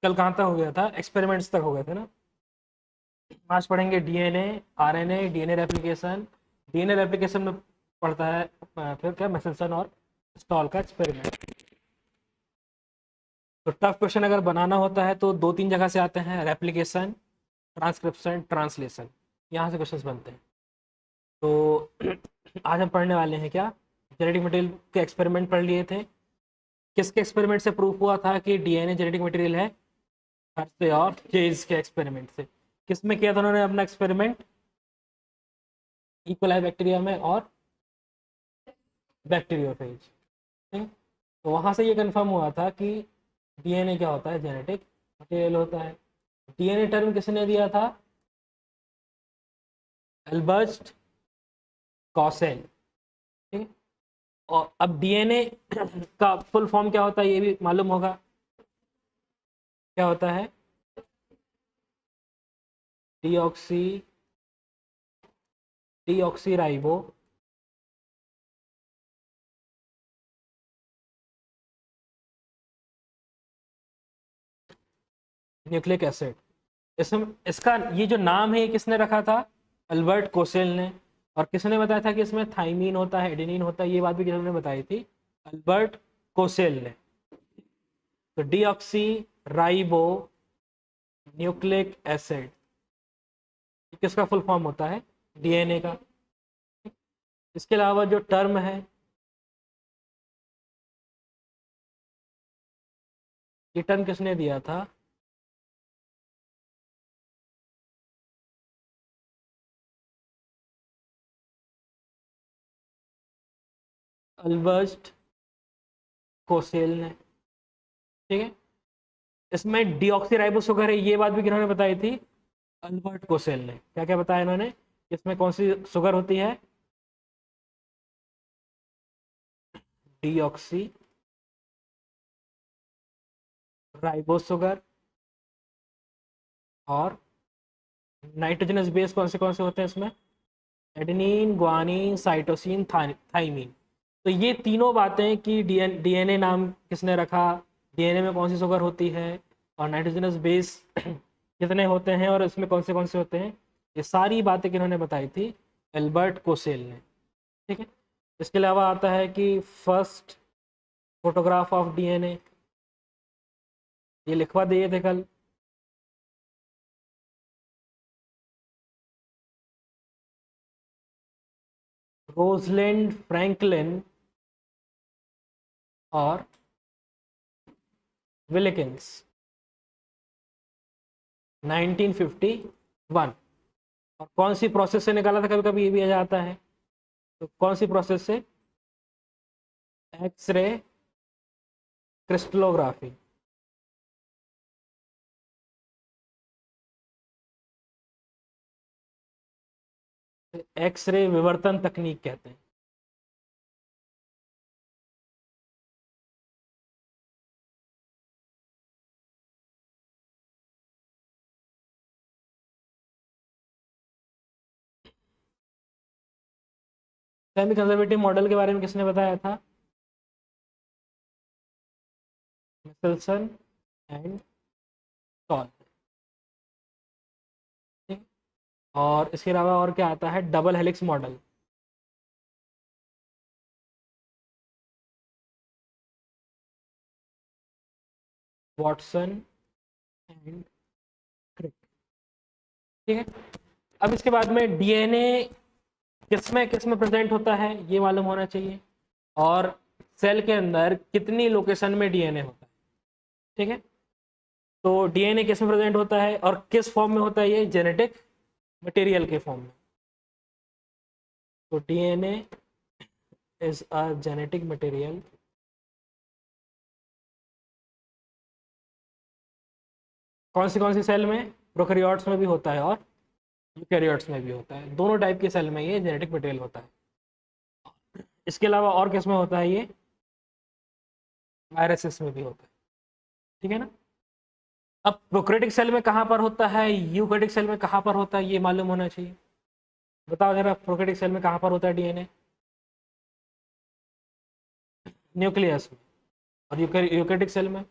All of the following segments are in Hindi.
कल कहाँ तक हो गया था, एक्सपेरिमेंट्स तक हो गए थे ना। आज पढ़ेंगे DNA, RNA, DNA replication. DNA replication में पढ़ता है फिर क्या, मेसेल्सन और स्टॉल का एक्सपेरिमेंट। तो टफ क्वेश्चन अगर बनाना होता है तो दो तीन जगह से आते हैं, रेप्लिकेशन, ट्रांसक्रिप्शन, ट्रांसलेशन, यहाँ से क्वेश्चंस बनते हैं। तो आज हम पढ़ने वाले हैं क्या, जेनेटिक मटेरियल के एक्सपेरिमेंट पढ़ लिए थे। किसके एक्सपेरिमेंट से प्रूफ हुआ था कि डीएनए जेनेटिक मटेरियल है? हर्षे और चेज के एक्सपेरिमेंट से। किसमें किया था उन्होंने अपना एक्सपेरिमेंट? इकोलाई बैक्टीरिया में और बैक्टीरियोफेज। ठीक है? तो वहां से ये कंफर्म हुआ था कि डीएनए क्या होता है, जेनेटिक मटेरियल होता है। डीएनए टर्म किसने दिया था? एल्बर्ट कॉसेल। ठीक है। और अब डीएनए का फुल फॉर्म क्या होता है ये भी मालूम होगा, क्या होता है? Deoxy deoxyribo nucleic acid. इसमें इसका ये जो नाम है ये किसने रखा था? अल्बर्ट कोसेल ने। और किसने बताया था कि इसमें थाइमीन होता है, एडेनिन होता है, ये बात भी किसने बताई थी? अल्बर्ट कोसेल ने। तो डीऑक्सी राइबो न्यूक्लिक एसिड किसका फुल फॉर्म होता है? डीएनए का। इसके अलावा जो टर्म है, ये टर्म किसने दिया था? अल्बर्ट कोसेल ने। ठीक है। इसमें डीऑक्सीराइबो शुगर है, ये बात भी किन्होंने बताई थी? अल्बर्ट कोसेल ने। क्या क्या बताया इन्होंने? इसमें कौन सी शुगर होती है? Deoxyribose sugar. और नाइट्रोजनस बेस कौन से होते हैं इसमें? Adenine, guanine, cytosine, thymine. तो ये तीनों बातें कि डीएनए नाम किसने रखा, डीएनए में कौन सी शुगर होती है, और नाइट्रोजनस बेस कितने होते हैं, और इसमें कौन से होते हैं, ये सारी बातें किन्होंने बताई थी? एल्बर्ट कोसेल ने। ठीक है। इसके अलावा आता है कि फर्स्ट फोटोग्राफ ऑफ डीएनए, ये लिखवा दिए थे कल। रोजलिंड फ्रैंकलिन और विलिकिंस, 1951। और कौन सी प्रोसेस से निकाला था, कभी कभी ये भी आ जाता है, तो कौन सी प्रोसेस से? X-ray crystallography. एक्सरे विवर्तन तकनीक कहते हैं। सेमी कंजर्वेटिव मॉडल के बारे में किसने बताया था? Meselson and Stahl. ठीक। और इसके अलावा और क्या आता है? Double helix model. Watson and Crick. ठीक है। अब इसके बाद में डीएनए किसमें प्रेजेंट होता है ये मालूम होना चाहिए, और सेल के अंदर कितनी लोकेशन में डीएनए होता है। ठीक है। तो डीएनए किस में प्रेजेंट होता है और किस फॉर्म में होता है? ये जेनेटिक मटेरियल के फॉर्म में। तो DNA is a genetic material कौन सी सेल में? प्रोकैरियोट्स में भी होता है और यूकैरियोट्स में भी होता है, दोनों टाइप के सेल में ये जेनेटिक मटेरियल होता है। इसके अलावा और किस में होता है ये? वायरसेस में भी होता है। ठीक है ना। अब प्रोकैरियोटिक सेल में कहाँ पर होता है, यूकैरियोटिक सेल में कहाँ पर होता है, ये मालूम होना चाहिए। बताओ जरा, प्रोकैरियोटिक सेल में कहाँ पर होता है डीएनए? न्यूक्लियस में। और यूकैरियोटिक सेल में?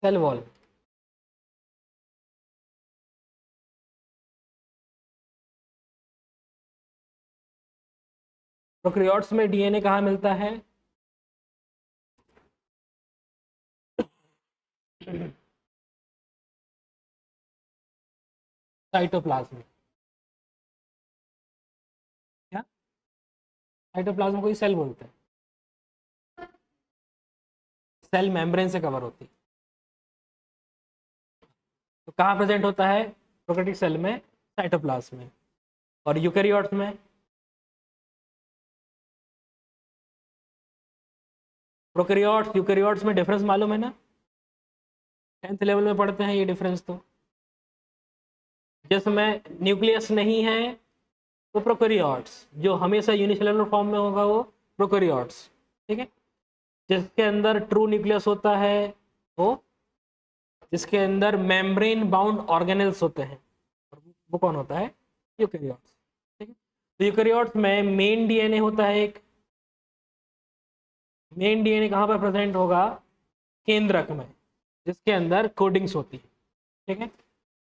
Cell wall. प्रोकैरियोट्स में डीएनए कहाँ मिलता है? साइटोप्लाज्म। क्या? साइटोप्लाज्म को ही सेल बोलते हैं। सेल मेम्ब्रेन से कवर होती है। तो कहाँ प्रेजेंट होता है प्रोकैरियोटिक सेल में? साइटोप्लाज्म में। और यूकैरियोट्स में? प्रोकैरियोट्स यूकैरियोट्स में डिफरेंस मालूम है ना? 10th लेवल में पढ़ते हैं ये डिफरेंस। तो जिसमें न्यूक्लियस नहीं है वो प्रोकैरियोट्स, जो हमेशा यूनिसेलुलर फॉर्म में होगा वो प्रोकैरियोट्स। ठीक है। जिसके अंदर ट्रू न्यूक्लियस होता है वो, जिसके अंदर मेम्ब्रेन बाउंड ऑर्गेनेल्स होते हैं, वो कौन होता है? यूकैरियोट्स। ठीक है। तो यूकैरियोट्स में मेन डीएनए होता है एक। मेन डीएनए कहाँ पर प्रेजेंट होगा? केंद्रक में, जिसके अंदर कोडिंग्स होती है। ठीक है।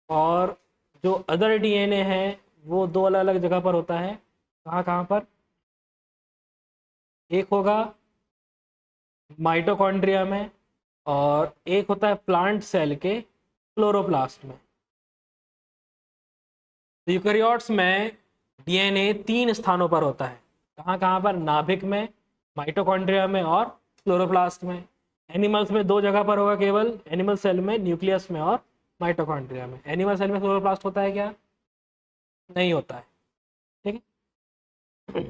और जो अदर डीएनए है वो दो अलग अलग जगह पर होता है। कहाँ कहाँ पर? एक होगा माइटोकॉन्ड्रिया में, और एक होता है प्लांट सेल के क्लोरोप्लास्ट में। तो यूकैरियोट्स में डीएनए 3 स्थानों पर होता है। कहाँ कहाँ पर? नाभिक में, माइटोकॉन्ड्रिया में और क्लोरोप्लास्ट में। एनिमल्स में 2 जगह पर होगा केवल, एनिमल सेल में न्यूक्लियस में और माइटोकॉन्ड्रिया में। एनिमल सेल में क्लोरोप्लास्ट होता है क्या? नहीं होता है। ठीक है।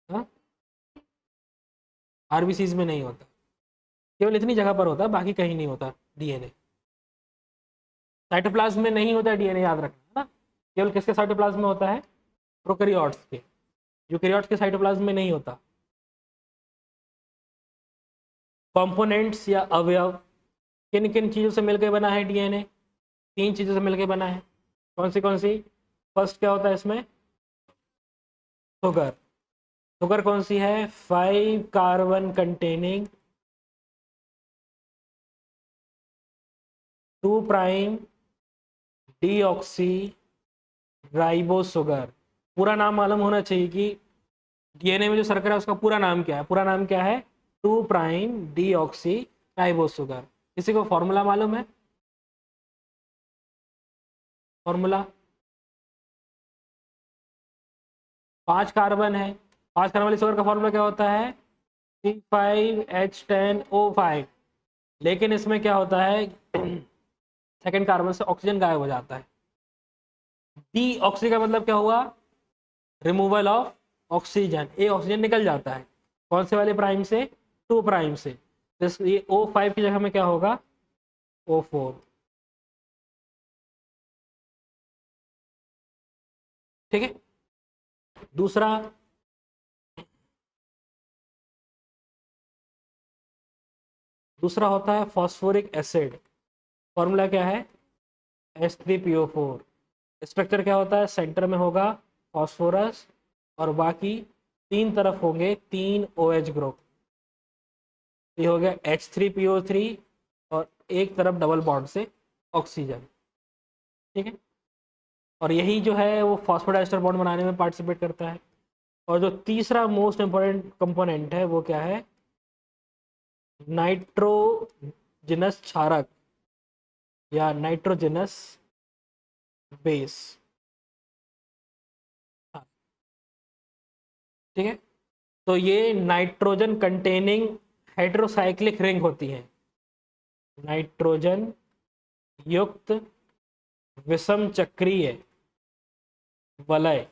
हाँ, आरबीसीज में नहीं होता, केवल इतनी जगह पर होता है, बाकी कहीं नहीं होता डीएनए। साइटोप्लाज्म में नहीं होता है डीएनए, याद रखना है ना। केवल किसके साइटोप्लाज्म में होता है? प्रोकैरियोट्स के। यूकैरियोट्स के साइटोप्लाज्म में नहीं होता। कंपोनेंट्स या अवयव किन किन चीज़ों से मिलकर बना है डीएनए? 3 चीज़ों से मिलकर बना है। कौन सी कौन सी? फर्स्ट क्या होता है इसमें? शुगर। शुगर कौन सी है? 5 carbon containing 2 prime deoxy ribose sugar. पूरा नाम मालूम होना चाहिए कि डीएनए में जो शर्करा है उसका पूरा नाम क्या है। पूरा नाम क्या है? 2 प्राइम डीऑक्सी राइबोस शुगर। किसी को फॉर्मूला मालूम है? फॉर्मूला 5 कार्बन है। 5 कार्बन वाली शुगर का फॉर्मूला क्या होता है? C5H10O5। लेकिन इसमें क्या होता है? सेकेंड कार्बन से ऑक्सीजन गायब हो जाता है। डी ऑक्सी का मतलब क्या हुआ? Removal of oxygen. A oxygen निकल जाता है। कौन से वाले प्राइम से? 2 प्राइम से। ये O5 की जगह में क्या होगा? O4। ठीक है। दूसरा दूसरा होता है फॉस्फोरिक एसिड। फॉर्मूला क्या है? H3PO4। स्ट्रक्चर क्या होता है? सेंटर में होगा फॉस्फोरस और बाकी 3 तरफ होंगे 3 OH ग्रुप। ये हो गया H3PO3 और एक तरफ डबल बॉन्ड से ऑक्सीजन। ठीक है। और यही जो है वो फॉस्फोडाइस्टर बॉन्ड बनाने में पार्टिसिपेट करता है। और जो तीसरा मोस्ट इंपॉर्टेंट कंपोनेंट है वो क्या है? नाइट्रोजनस क्षारक या नाइट्रोजनस बेस। ठीक है। तो ये नाइट्रोजन कंटेनिंग हेटेरोसाइक्लिक रिंग होती है। नाइट्रोजन युक्त विषम चक्रीय वलय,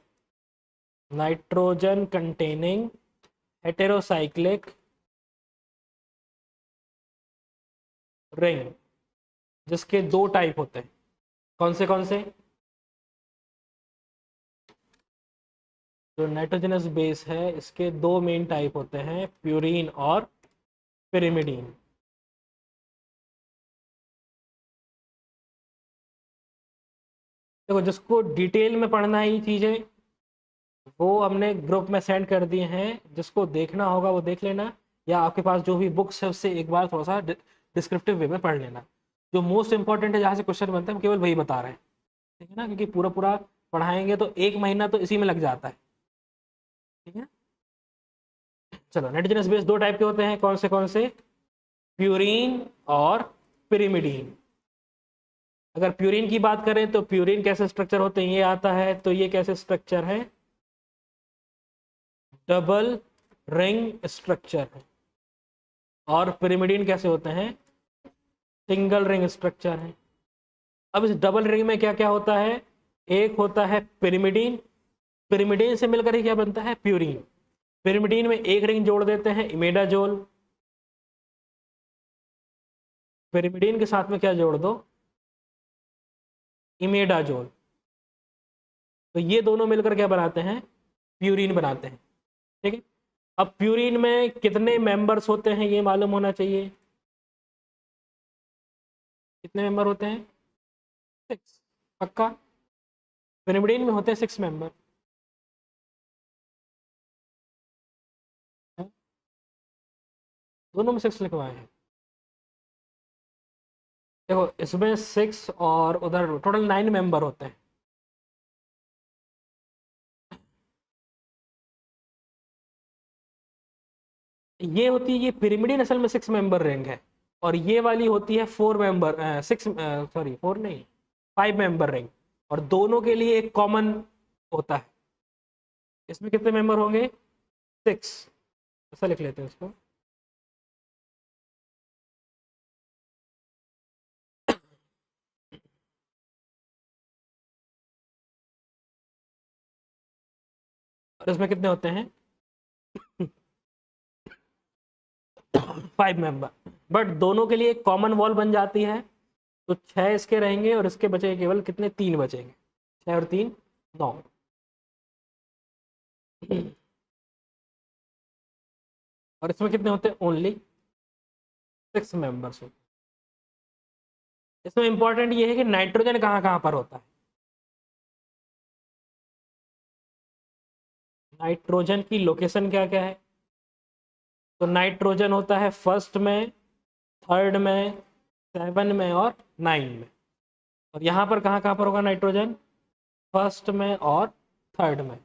नाइट्रोजन कंटेनिंग हेटेरोसाइक्लिक रिंग, जिसके 2 टाइप होते हैं। कौन से कौन से? जो नाइट्रोजनस बेस है इसके 2 मेन टाइप होते हैं, प्यूरीन और पिरिमिडीन। देखो, जिसको डिटेल में पढ़ना है ये चीज़ें वो हमने ग्रुप में सेंड कर दिए हैं। जिसको देखना होगा वो देख लेना, या आपके पास जो भी बुक्स है उससे एक बार थोड़ा सा डिस्क्रिप्टिव वे में पढ़ लेना। जो मोस्ट इंपॉर्टेंट है, जहाँ से क्वेश्चन बनता है, हम केवल वही बता रहे हैं, ठीक है ना, क्योंकि पूरा पूरा पढ़ाएंगे तो 1 महीना तो इसी में लग जाता है, ठीक है। चलो, नाइट्रोजनस बेस दो टाइप के होते हैं, कौन से? प्यूरीन और पिरिमिडीन। अगर प्यूरीन की बात करें तो प्यूरीन कैसे स्ट्रक्चर होते हैं, ये आता है, तो ये कैसे स्ट्रक्चर है, डबल रिंग स्ट्रक्चर है। और पिरिमिडीन कैसे होते हैं, सिंगल रिंग स्ट्रक्चर है। अब इस डबल रिंग में क्या क्या होता है, एक होता है पिरिमिडीन, पिरिमिडीन से मिलकर ही क्या बनता है, प्यूरीन। पिरिमिडीन में एक रिंग जोड़ देते हैं, इमेडाजोल। पिरिमिडीन के साथ में क्या जोड़ दो, इमेडाजोल। तो ये दोनों मिलकर क्या बनाते हैं, प्यूरीन बनाते हैं, ठीक है। अब प्यूरीन में कितने मेंबर्स होते हैं ये मालूम होना चाहिए। कितने मेंबर होते हैं, 6, पक्का। पिरिमिडीन में होते हैं 6 मेंबर। दोनों में 6 लिखवाए हैं। देखो, इसमें 6 और उधर टोटल 9 मेंबर होते हैं। ये होती है, ये पिरिमिडीन असल में 6 मेंबर रिंग है, और ये वाली होती है 4 मेंबर, 6, सॉरी 4 नहीं, 5 मेंबर रिंग। और दोनों के लिए एक कॉमन होता है। इसमें कितने मेंबर होंगे, 6। ऐसा लिख लेते हैं इसको। और इसमें कितने होते हैं, 5 मेंबर। बट दोनों के लिए एक कॉमन वॉल बन जाती है, तो 6 इसके रहेंगे और इसके बचे केवल कितने, 3 बचेंगे। 6 और 3 9। और इसमें कितने होते हैं, ओनली 6 मेंबर्स होते हैं। इसमें इंपॉर्टेंट ये है कि नाइट्रोजन कहाँ कहाँ पर होता है। नाइट्रोजन की लोकेशन क्या क्या है, तो नाइट्रोजन होता है फर्स्ट में, थर्ड में, 7 में और 9 में। और यहाँ पर कहाँ पर होगा नाइट्रोजन, फर्स्ट में और थर्ड में,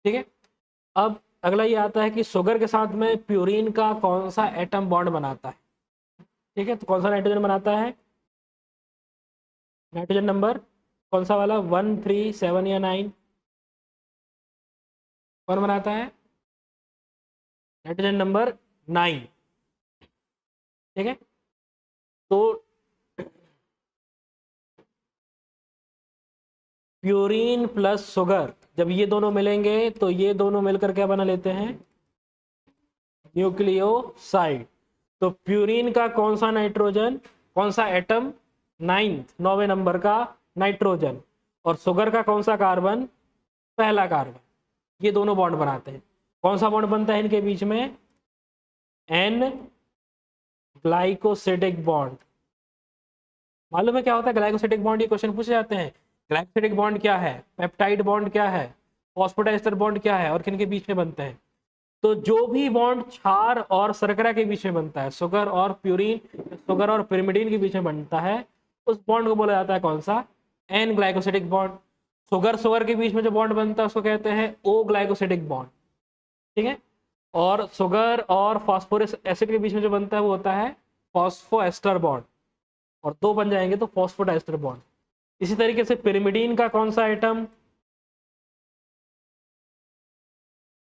ठीक है। अब अगला ये आता है कि शुगर के साथ में प्यूरीन का कौन सा एटम बॉन्ड बनाता है, ठीक है। तो कौन सा नाइट्रोजन बनाता है, नाइट्रोजन नंबर कौन सा वाला, 1, 3, 7 या 9, कौन बनाता है, नाइट्रोजन नंबर 9, ठीक है। तो प्यूरीन प्लस शुगर, जब ये दोनों मिलेंगे तो ये दोनों मिलकर क्या बना लेते हैं, न्यूक्लियोसाइड। तो प्यूरीन का कौन सा नाइट्रोजन, कौन सा एटम, 9वें नंबर का नाइट्रोजन, और शुगर का कौन सा कार्बन, पहला कार्बन। ये दोनों बॉन्ड बनाते हैं। कौन सा बॉन्ड बनता है इनके बीच में, एन ग्लाइकोसिडिक बॉन्ड। मालूम है क्या होता है ग्लाइकोसिडिक बॉन्ड, ये क्वेश्चन पूछे जाते हैं। ग्लाइकोसिडिक बॉन्ड क्या है, पेप्टाइड बॉन्ड क्या है, फॉस्फोडाइस्टर बॉन्ड क्या है, और किन के बीच में बनते हैं। तो जो भी बॉन्ड क्षार और शर्करा के बीच में बनता है, शुगर और प्यूरिन, शुगर और पिरिमिडीन के बीच में बनता है, उस बॉन्ड को बोला जाता है कौन सा, N glycosidic bond. Sugar sugar के बीच में जो बॉन्ड बनता है उसको कहते हैं ओ ग्लाइकोसिडिक बॉन्ड, ठीक है। और शुगर और फास्फोरस एसिड के बीच में जो बनता है वो होता है फॉस्फोएस्टर बॉन्ड, और दो बन जाएंगे तो फॉस्फोडाइस्टर बॉन्ड। इसी तरीके से पिरिमिडीन का कौन सा आइटम,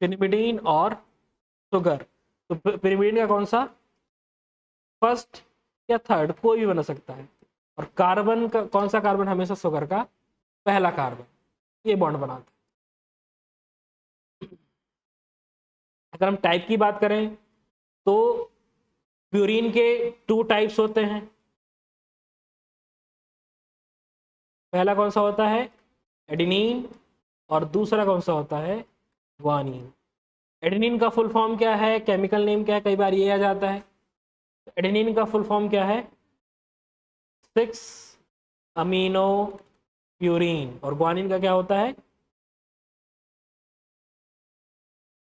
पिरिमिडीन और शुगर, तो पिरिमिडीन का कौन सा, फर्स्ट या थर्ड, कोई भी बना सकता है। और कार्बन का कौन सा कार्बन, हमेशा शुगर का पहला कार्बन, ये बॉन्ड बनाता है। अगर हम टाइप की बात करें तो प्यूरिन के 2 टाइप्स होते हैं। पहला कौन सा होता है, एडेनिन, और दूसरा कौन सा होता है, ग्वानिन। एडेनिन का फुल फॉर्म क्या है, केमिकल नेम क्या है, कई बार ये आ जाता है। एडेनिन का फुल फॉर्म क्या है, 6 अमीनो प्यूरिन। और ग्वानिन का क्या होता है,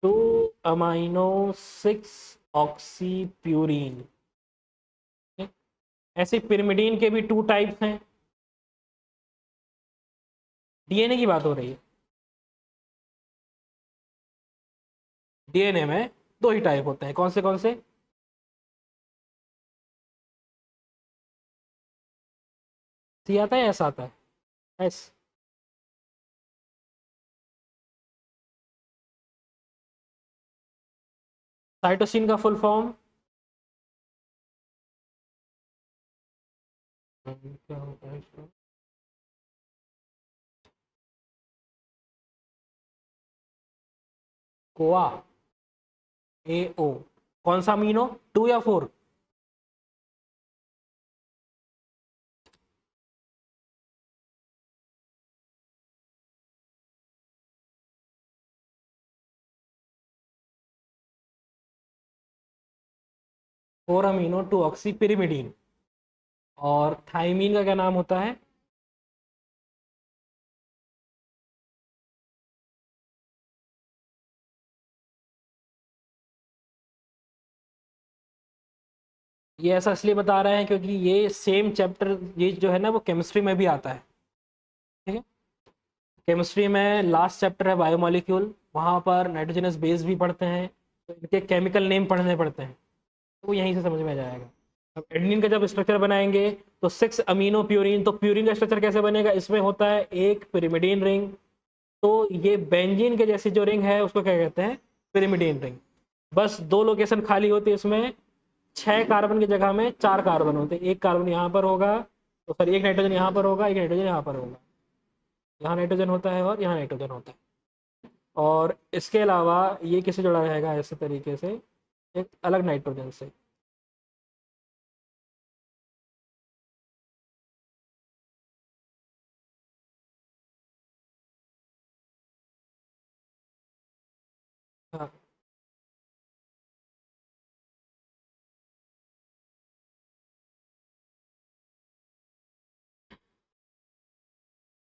2 अमाइनो 6 ऑक्सी प्यूरिन। ऐसे पिरिमिडीन के भी 2 टाइप्स हैं। डीएनए की बात हो रही है। डीएनए में 2 ही टाइप होते हैं, कौन से? सी आता है, एस आता है? एस। साइटोसिन का फुल फॉर्म क्या होता है इसका? कोआ, ए ओ। कौन सा अमीनो, 2 या 4? 4 अमीनो 2 ऑक्सी पिरिमिडीन। और थाइमीन का क्या नाम होता है? ये ऐसा इसलिए बता रहे हैं क्योंकि ये सेम चैप्टर, ये जो है ना वो केमिस्ट्री में भी आता है। ठीक है, केमिस्ट्री में लास्ट चैप्टर है बायोमोलिक्यूल, वहाँ पर नाइट्रोजनस बेस भी पढ़ते हैं, तो इनके केमिकल नेम पढ़ने पड़ते हैं, तो यहीं से समझ में आ जाएगा। अब एडेनिन का जब स्ट्रक्चर बनाएंगे तो 6 अमीनो प्यूरिन, तो प्यूरिन का स्ट्रक्चर कैसे बनेगा? इसमें होता है एक पिरिमिडीन रिंग, तो ये बेंजीन के जैसी जो रिंग है उसको क्या कहते हैं? Pyrimidine ring. बस 2 लोकेशन खाली होती है इसमें, 6 कार्बन की जगह में 4 कार्बन होते हैं, एक कार्बन यहाँ पर होगा, तो सॉरी एक नाइट्रोजन यहाँ पर होगा, एक नाइट्रोजन यहाँ पर होगा, यहाँ नाइट्रोजन होता है और यहाँ नाइट्रोजन होता है। और इसके अलावा ये किससे जुड़ा रहेगा ऐसे तरीके से, एक अलग नाइट्रोजन से। हाँ,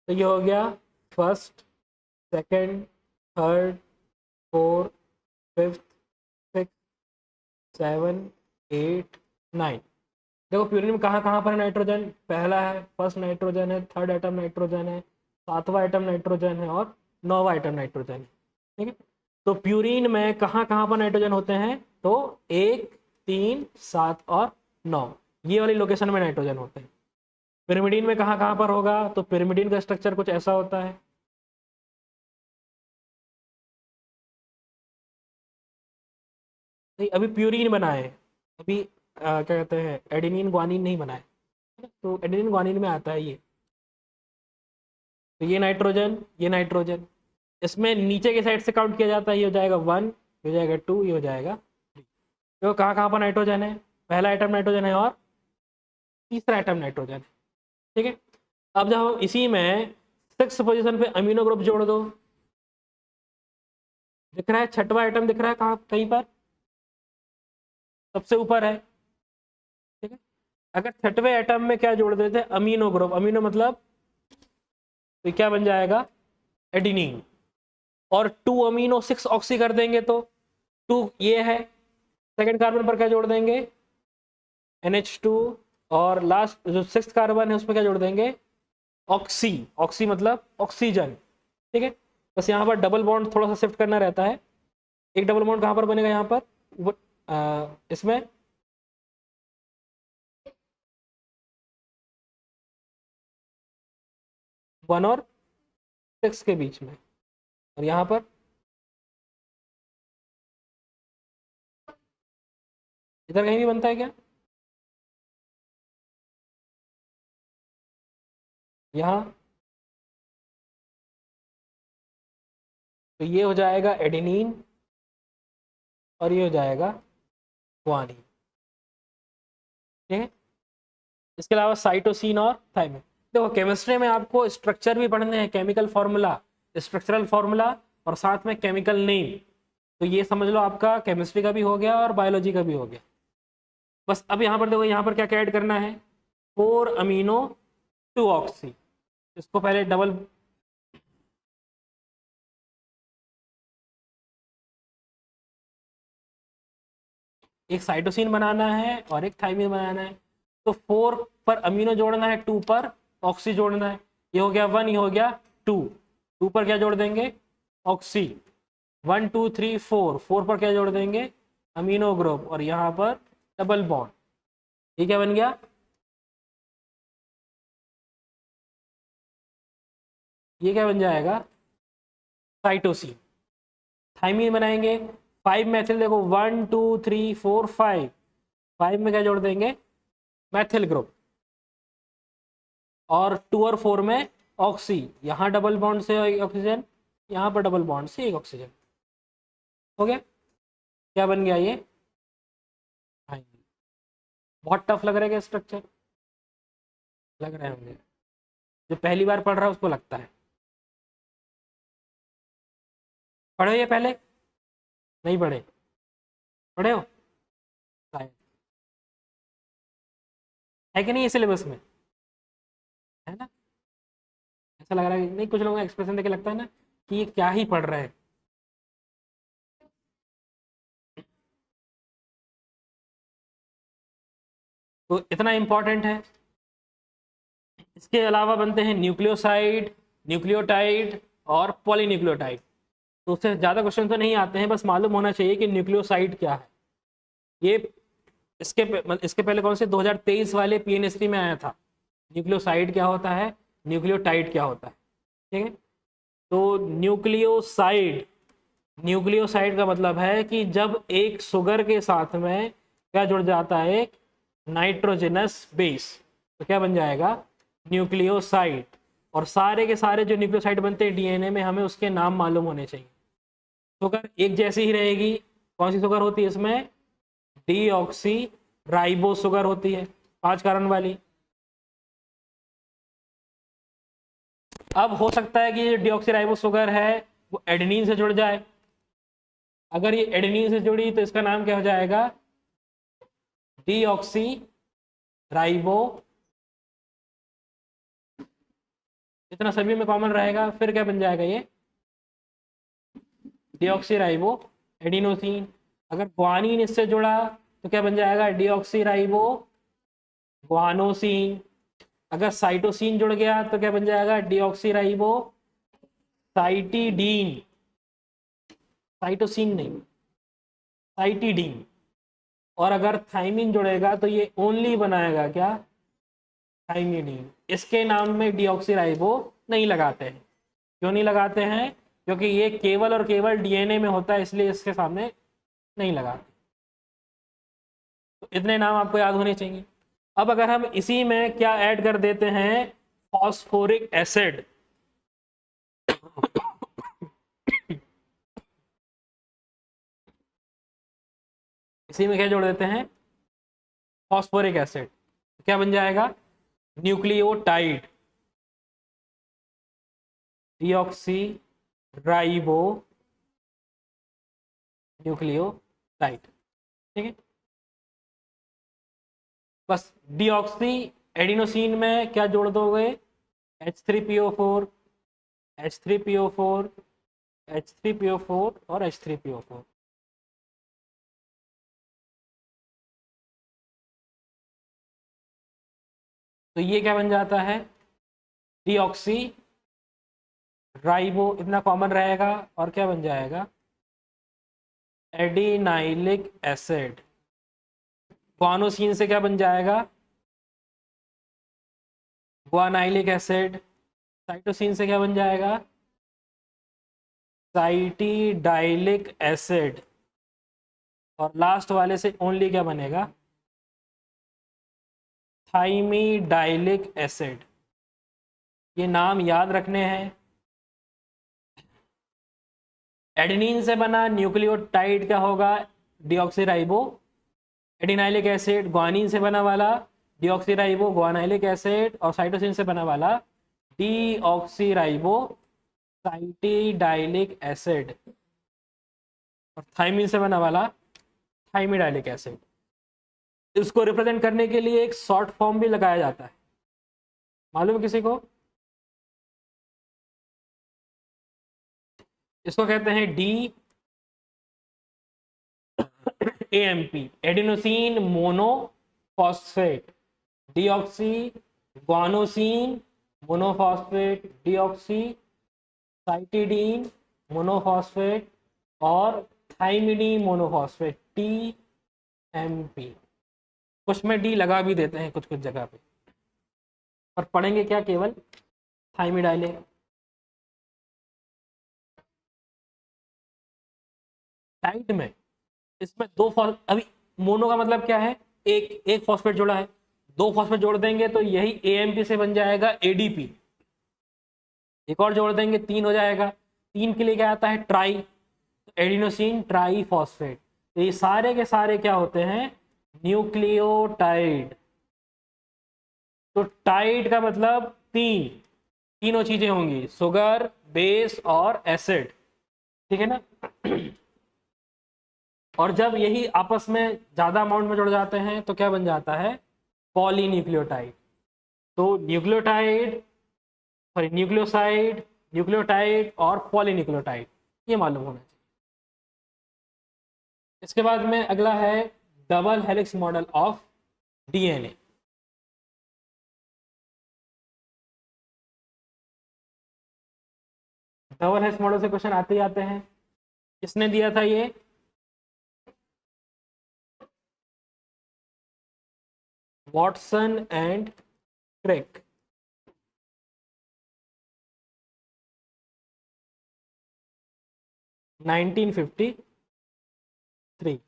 तो ये हो गया first, second, third, fourth, fifth, six, 7, 8, 9। देखो प्यूरिन में कहाँ कहाँ पर नाइट्रोजन, पहला है फर्स्ट नाइट्रोजन है, थर्ड आइटम नाइट्रोजन है, सातवां आइटम नाइट्रोजन है और नौवां आइटम नाइट्रोजन है। ठीक है, तो प्यूरिन में कहाँ कहाँ पर नाइट्रोजन होते हैं? तो 1, 3, 7 और 9, ये वाली लोकेशन में नाइट्रोजन होते हैं। पिरिमिडीन में कहाँ कहाँ पर होगा? तो पिरिमिडीन का स्ट्रक्चर कुछ ऐसा होता है। नहीं, अभी प्यूरिन बना है, अभी क्या कहते हैं, एडेनिन ग्वानिन नहीं बना है। तो एडेनिन ग्वानिन में आता है ये। तो ये नाइट्रोजन, ये नाइट्रोजन, इसमें नीचे के साइड से काउंट किया जाता है, ये हो जाएगा 1, ये हो जाएगा 2, ये हो जाएगा 3। तो कहाँ कहाँ पर नाइट्रोजन है? पहला आइटम नाइट्रोजन है और तीसरा आइटम नाइट्रोजन है। ठीक है, अब जब हम इसी में 6 पोजीशन पे अमीनो ग्रुप जोड़ दो, दिख रहा है छठवां आइटम दिख रहा है कहाँ, कहीं पर सबसे ऊपर है। ठीक है, अगर छठवें आइटम में क्या जोड़ देते हैं? अमीनो ग्रुप, अमीनो मतलब तो क्या बन जाएगा? एडिनिन। और 2 अमीनो 6 ऑक्सी कर देंगे तो 2 ये है, सेकंड कार्बन पर क्या जोड़ देंगे? NH2। और लास्ट जो 6th कार्बन है उसमें क्या जोड़ देंगे? ऑक्सी, ऑक्सी मतलब ऑक्सीजन। ठीक है, बस यहाँ पर डबल बॉन्ड थोड़ा सा शिफ्ट करना रहता है। एक डबल बॉन्ड कहाँ पर बनेगा? यहाँ पर इसमें 1 और 6 के बीच में, और यहाँ पर इधर कहीं भी बनता है क्या? यहाँ, तो ये हो जाएगा एडेनिन और ये हो जाएगा ग्वानिन। ठीक है, इसके अलावा साइटोसिन और थायमिन। देखो केमिस्ट्री में आपको स्ट्रक्चर भी पढ़ने हैं, केमिकल फॉर्मूला, स्ट्रक्चरल फॉर्मूला और साथ में केमिकल नेम। तो ये समझ लो आपका केमिस्ट्री का भी हो गया और बायोलॉजी का भी हो गया। बस अब यहाँ पर देखो, यहाँ पर क्या क्या ऐड करना है? 4 अमीनो 2 ऑक्सी। इसको पहले डबल, एक साइटोसिन बनाना है और एक थाइमिन बनाना है। तो 4 पर अमीनो जोड़ना है, 2 पर ऑक्सी जोड़ना है। ये हो गया 1, ये हो गया 2। 2 पर क्या जोड़ देंगे? ऑक्सी। 1 2 3 4, 4 पर क्या जोड़ देंगे? अमीनो ग्रुप, और यहाँ पर डबल बॉन्ड। ये क्या बन गया? ये क्या बन जाएगा? साइटोसिन। थाइमिन बनाएंगे, 5 मैथिल, देखो 1 2 3 4 5, 5 में क्या जोड़ देंगे? मैथिल ग्रुप। और 2 और 4 में ऑक्सी, यहाँ डबल बॉन्ड से एक ऑक्सीजन, यहाँ पर डबल बॉन्ड से एक ऑक्सीजन। हो गया? क्या बन गया ये? थाइमिन। बहुत टफ लग रहा है स्ट्रक्चर? लग रहे होंगे, जो पहली बार पढ़ रहा है उसको लगता है। पढ़े हो ये पहले? नहीं पढ़े? पढ़े हो शायद, है कि नहीं ये सिलेबस में? है ना? ऐसा लग रहा है कि नहीं, कुछ लोगों का एक्सप्रेशन देख के लगता है ना कि ये क्या ही पढ़ रहे हैं। तो इतना इंपॉर्टेंट है। इसके अलावा बनते हैं न्यूक्लियोसाइड, न्यूक्लियोटाइड और पॉलीन्यूक्लियोटाइड। तो उससे ज़्यादा क्वेश्चन तो नहीं आते हैं, बस मालूम होना चाहिए कि न्यूक्लियोसाइड क्या है। ये इसके पहले कौन से 2023 वाले पीएनएसटी में आया था, न्यूक्लियोसाइड क्या होता है, न्यूक्लियोटाइड क्या होता है। ठीक है? तो न्यूक्लियोसाइड, न्यूक्लियोसाइड का मतलब है कि जब एक शुगर के साथ में क्या जुड़ जाता है? एक नाइट्रोजनस बेस, तो क्या बन जाएगा? न्यूक्लियोसाइड। और सारे के सारे जो न्यूक्लियोसाइड बनते हैं डीएनए में, हमें उसके नाम मालूम होने चाहिए। शुगर एक जैसी ही रहेगी। कौन सी शुगर होती है इसमें? डीऑक्सी राइबो शुगर होती है, 5 कार्बन वाली। अब हो सकता है कि ये डीऑक्सी राइबो शुगर है वो एडेनिन से जुड़ जाए। अगर ये एडेनिन से जुड़ी तो इसका नाम क्या हो जाएगा? Deoxy ribo. इतना सभी में कॉमन रहेगा, फिर क्या बन जाएगा ये? Deoxy ribo adenosine. अगर ग्वानिन इससे जुड़ा तो क्या बन जाएगा? Deoxy ribo guanosine. अगर साइटोसिन जुड़ गया तो क्या बन जाएगा? Deoxy ribo cytidine. साइटोसिन नहीं, साइटिडीन। और अगर थाइमिन जुड़ेगा तो ये ओनली बनाएगा क्या? थाइमिडीन। इसके नाम में डीऑक्सीराइबो नहीं लगाते हैं। क्यों नहीं लगाते हैं? क्योंकि ये केवल और केवल डीएनए में होता है, इसलिए इसके सामने नहीं लगाते। तो इतने नाम आपको याद होने चाहिए। अब अगर हम इसी में क्या ऐड कर देते हैं? Phosphoric acid. इसी में क्या जोड़ देते हैं? Phosphoric acid. क्या बन जाएगा? न्यूक्लियोटाइड। Deoxy ribo nucleotide. ठीक है? बस डीऑक्सी एडिनोसिन में क्या जोड़ दोगे? H3PO4, H3PO4, H3PO4 और H3PO4। तो ये क्या बन जाता है? डीऑक्सी राइबो, इतना कॉमन रहेगा। और क्या बन जाएगा? Adenylic acid. ग्वानोसिन से क्या बन जाएगा? ग्वानाइलिक एसिड। साइटोसिन से क्या बन जाएगा? Cytidylic acid. और लास्ट वाले से ओनली क्या बनेगा? Thymidylic acid. ये नाम याद रखने हैं। एडेनिन से बना न्यूक्लियोटाइड क्या होगा? Deoxyribo adenylic acid. ग्वानिन से बना वाला डीऑक्सीराइबो ग्वानाइलिक एसिड। और साइटोसिन से बना वाला डीऑक्सीराइबो साइटिडाइलिक एसिड। और थाइमिन से बना वाला थाइमिडाइलिक एसिड। इसको रिप्रेजेंट करने के लिए एक शॉर्ट फॉर्म भी लगाया जाता है, मालूम है किसी को? इसको कहते हैं AMP, adenosine monophosphate, deoxy guanosine monophosphate, deoxy cytidine monophosphate और थाइमिडीन मोनोफॉस्फेट, TMP। कुछ में डी लगा भी देते हैं कुछ कुछ जगह पे, और पढ़ेंगे क्या, केवल थाइमिडाइलें। टाइट में इसमें अभी मोनो का मतलब क्या है, एक एक फॉस्फेट जोड़ा है, दो फॉस्फेट जोड़ देंगे तो यही AMP से बन जाएगा ADP, एक और जोड़ देंगे 3 हो जाएगा, 3 के लिए क्या आता है, ट्राई, एडिनोसिन ट्राई फॉस्फेट। तो ये सारे के सारे क्या होते हैं, न्यूक्लियोटाइड। तो टाइड का मतलब तीनों चीजें होंगी, शुगर, बेस और एसिड, ठीक है ना। और जब यही आपस में ज्यादा अमाउंट में जुड़ जाते हैं तो क्या बन जाता है, पॉलीन्यूक्लियोटाइड। तो न्यूक्लियोटाइड, सॉरी न्यूक्लियोसाइड, न्यूक्लियोटाइड और पॉलीन्यूक्लियोटाइड, ये मालूम होना चाहिए। इसके बाद में अगला है double helix model of DNA। Double helix model से क्वेश्चन आते ही आते हैं। किसने दिया था ये, वॉटसन एंड क्रिक। नाइनटीन 1953।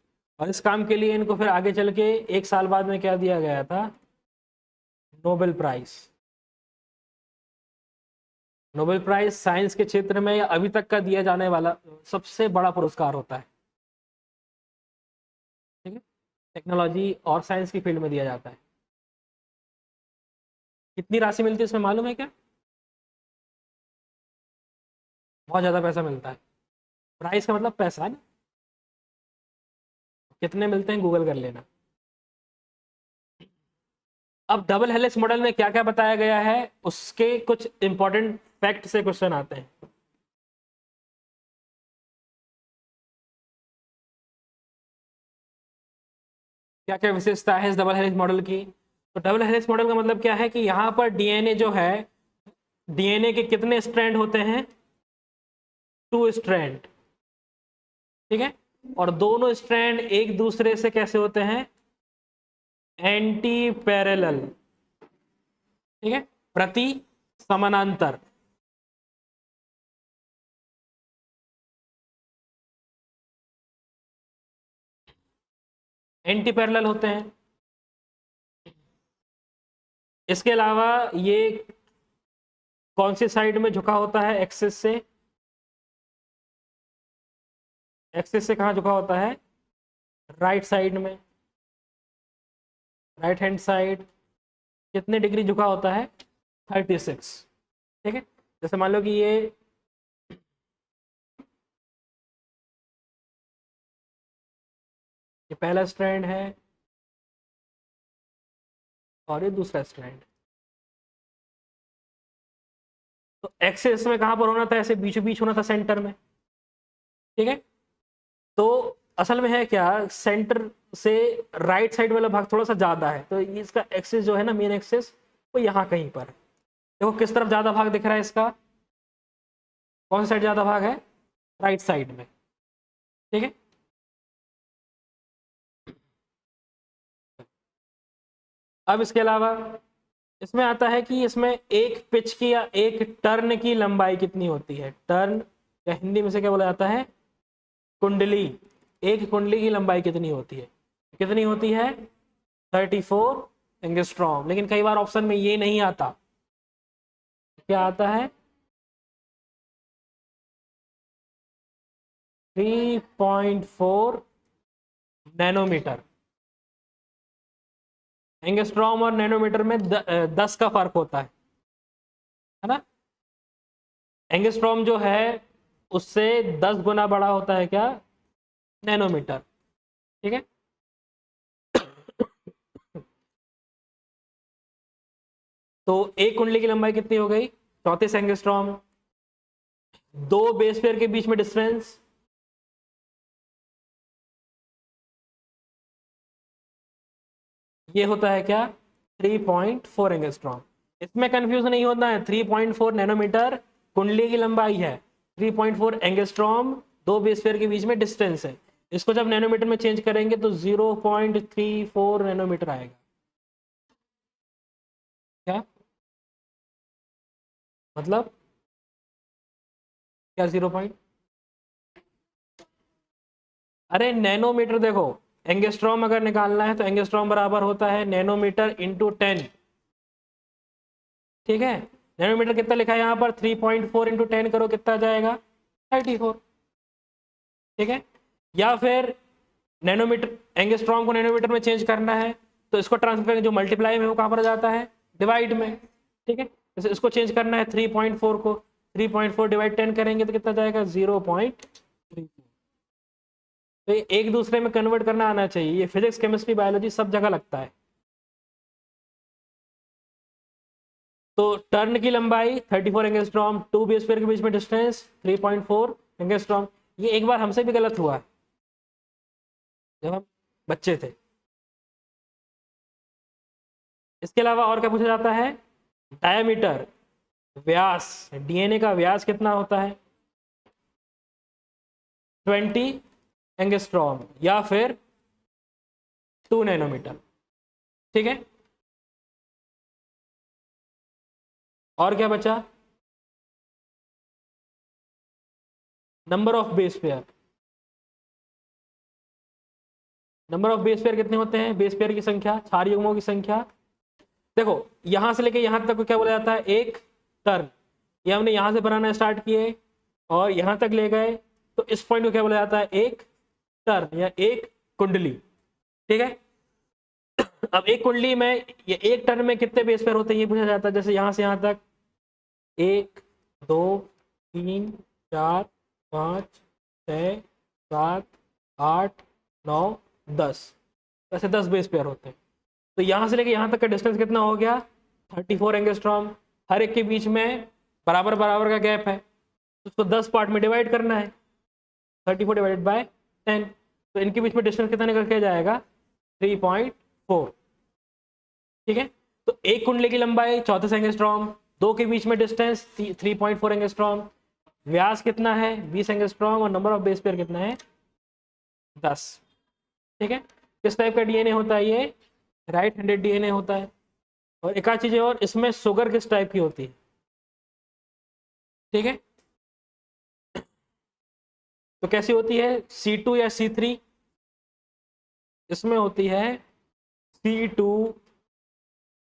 और इस काम के लिए इनको फिर आगे चल के एक साल बाद में क्या दिया गया था, Nobel prize. Nobel prize science के क्षेत्र में अभी तक का दिया जाने वाला सबसे बड़ा पुरस्कार होता है, ठीक है, टेक्नोलॉजी और साइंस की फील्ड में दिया जाता है। कितनी राशि मिलती है इसमें मालूम है क्या, बहुत ज़्यादा पैसा मिलता है। प्राइस का मतलब पैसा है ना, कितने मिलते हैं गूगल कर लेना। अब डबल हेलिक्स मॉडल में क्या क्या बताया गया है, उसके कुछ इंपॉर्टेंट फैक्ट से क्वेश्चन आते हैं। क्या क्या विशेषता है इस डबल हेलिक्स मॉडल की। तो डबल हेलिक्स मॉडल का मतलब क्या है कि यहाँ पर DNA जो है, DNA के कितने स्ट्रैंड होते हैं, 2 स्ट्रैंड, ठीक है, और दोनों स्ट्रैंड एक दूसरे से कैसे होते हैं, एंटी पैरेलल, ठीक है, प्रति समानांतर। एंटी पैरेलल होते हैं। इसके अलावा ये कौन सी साइड में झुका होता है, एक्सिस से, एक्सिस से कहाँ झुका होता है, राइट साइड में, राइट हैंड साइड। कितने डिग्री झुका होता है, 36, ठीक है। जैसे मान लो कि ये पहला स्ट्रैंड है और ये दूसरा स्ट्रैंड। तो एक्सिस में कहाँ पर होना था, ऐसे बीचों बीच होना था, सेंटर में, ठीक है। तो असल में है क्या, सेंटर से राइट साइड वाला भाग थोड़ा सा ज्यादा है, तो इसका एक्सिस जो है ना, मेन एक्सिस, वो यहाँ कहीं पर है। देखो किस तरफ ज्यादा भाग दिख रहा है इसका, कौन साइड ज्यादा भाग है, राइट साइड में, ठीक है। अब इसके अलावा इसमें आता है कि इसमें एक पिच की या एक टर्न की लंबाई कितनी होती है, टर्न या हिंदी में से क्या बोला जाता है, कुंडली। एक कुंडली की लंबाई कितनी होती है, कितनी होती है, 34 एंगस्ट्रॉम। लेकिन कई बार ऑप्शन में ये नहीं आता, क्या आता है, 3.4 नैनोमीटर। एंगस्ट्रॉम और नैनोमीटर में 10 का फर्क होता है ना। एंगस्ट्रॉम जो है उससे 10 गुना बड़ा होता है क्या, नैनोमीटर, ठीक है। तो एक कुंडली की लंबाई कितनी हो गई, 34 एंगस्ट्रॉम। दो बेस पेयर के बीच में डिस्टेंस ये होता है क्या, 3.4 एंगस्ट्रॉम। इसमें कंफ्यूज नहीं होना है, 3.4 नैनोमीटर कुंडली की लंबाई है, 3.4 एंगस्ट्रॉम दो बेस पेयर के बीच में डिस्टेंस है। इसको जब नैनोमीटर में चेंज करेंगे तो 0.34 नैनोमीटर आएगा। क्या मतलब, क्या 0 पॉइंट, अरे नैनोमीटर देखो, एंगस्ट्रॉम अगर निकालना है तो एंगस्ट्रॉम बराबर होता है नैनोमीटर इंटू 10। ठीक है, नैनोमीटर कितना लिखा है यहाँ पर, 3.4 इंटू 10 करो कितना जाएगा, 34। ठीक है, या फिर नैनोमीटर, एंगस्ट्रॉम को नैनोमीटर में चेंज करना है तो इसको ट्रांसफर करेंगे, जो मल्टीप्लाई में वो कहाँ पर जाता है, डिवाइड में। ठीक है, जैसे इसको चेंज करना है 3.4 को, 3.4 डिवाइड 10 करेंगे तो कितना जाएगा, 0.34। तो ये एक दूसरे में कन्वर्ट करना आना चाहिए, ये फिजिक्स केमिस्ट्री बायोलॉजी सब जगह लगता है। तो टर्न की लंबाई 34 एंगस्ट्रॉम, टू बेस पेयर के बीच में डिस्टेंस 3.4 एंगस्ट्रॉम। ये एक बार हमसे भी गलत हुआ है जब हम बच्चे थे। इसके अलावा और क्या पूछा जाता है, डायमीटर, व्यास, डीएनए का व्यास कितना होता है, 20 एंगस्ट्रॉम या फिर 2 नैनोमीटर। ठीक है, और क्या बचा, number of base pair. Number of base pair कितने होते हैं, बेस पेयर की संख्या, क्षार युग्मों की संख्या। देखो यहां से लेके यहां तक को क्या बोला जाता है, एक टर्न। ये हमने यहां से बनाना स्टार्ट किए और यहां तक ले गए, तो इस पॉइंट को क्या बोला जाता है, एक टर्न या एक कुंडली। ठीक है, अब एक कुंडली में ये एक टर्न में कितने बेस पेयर होते हैं ये पूछा जाता है। जैसे यहां से यहां तक 1 2 3 4 5 6 7 8 9 10, ऐसे 10 बेस पेयर होते हैं। तो यहां से लेके यहां तक का डिस्टेंस कितना हो गया, 34 एंगस्ट्रॉम। हर एक के बीच में बराबर बराबर का गैप है, तो उसको 10 पार्ट में डिवाइड करना है, 34 डिवाइडेड बाय 10। तो इनके बीच में डिस्टेंस कितना निकल के जाएगा, 3.4। ठीक है, तो एक कुंडली की लंबाई 34 एंगस्ट्रॉम, दो के बीच में डिस्टेंस 3.4 एंगस्ट्रॉम, व्यास कितना है 20 एंगस्ट्रॉम और नंबर ऑफ बेस पेयर कितना है 10। ठीक है, किस टाइप का डीएनए होता है ये, राइट हैंडेड डीएनए होता है। और एक आध चीज और, इसमें शुगर किस टाइप की होती है। ठीक है, तो कैसी होती है, C2 या C3, इसमें होती है C2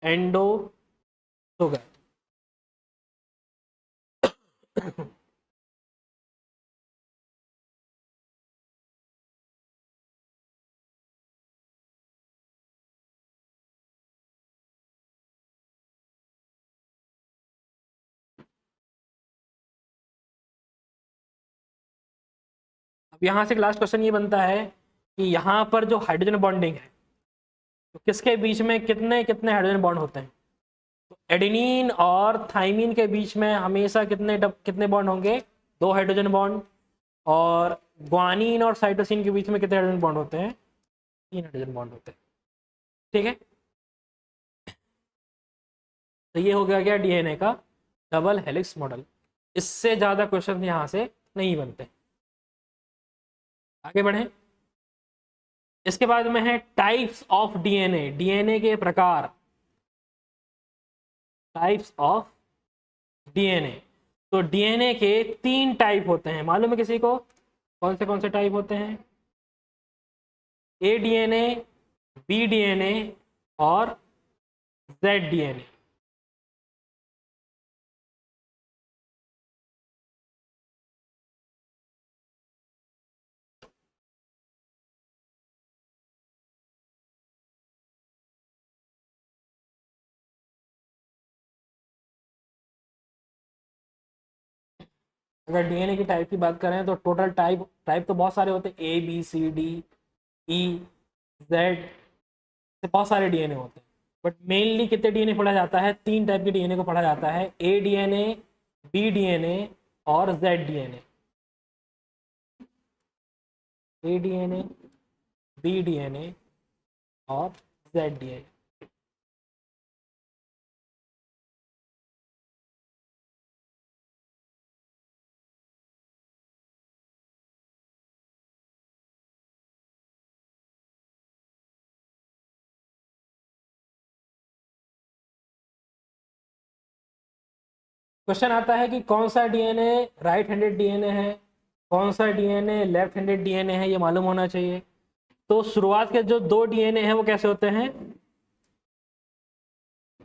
एंडो शुगर। अब यहाँ से लास्ट क्वेश्चन ये बनता है कि यहाँ पर जो हाइड्रोजन बॉन्डिंग है, तो किसके बीच में कितने कितने हाइड्रोजन बॉन्ड होते हैं। तो एडेनिन और थाइमिन के बीच में हमेशा कितने बॉन्ड होंगे, 2 हाइड्रोजन बॉन्ड। और ग्वानिन और साइटोसिन के बीच में कितने हाइड्रोजन बॉन्ड होते हैं, 3 हाइड्रोजन बॉन्ड होते हैं। ठीक है, तो ये हो गया डीएनए का डबल हेलिक्स मॉडल। इससे ज्यादा क्वेश्चन यहाँ से नहीं बनते। आगे बढ़े, इसके बाद में है टाइप्स ऑफ डीएनए, डीएनए के प्रकार, टाइप्स ऑफ डीएनए। तो डीएनए के 3 टाइप होते हैं, मालूम है किसी को, कौन से टाइप होते हैं, ए डीएनए, बी डीएनए और जेड डीएनए। अगर डीएनए की टाइप की बात करें तो टोटल टाइप टाइप तो बहुत सारे होते हैं, A B C D E Z, बहुत सारे डीएनए होते हैं। बट मेनली कितने डीएनए पढ़ा जाता है, 3 टाइप के डीएनए को पढ़ा जाता है, ए डीएनए, बी डीएनए और जेड डीएनए। ए डीएनए, बी डीएनए और जेड डीएनए। क्वेश्चन आता है कि कौन सा डीएनए राइट हैंडेड डीएनए है, कौन सा डीएनए लेफ्ट हैंडेड डीएनए है, ये मालूम होना चाहिए। तो शुरुआत के जो 2 डीएनए हैं वो कैसे होते हैं,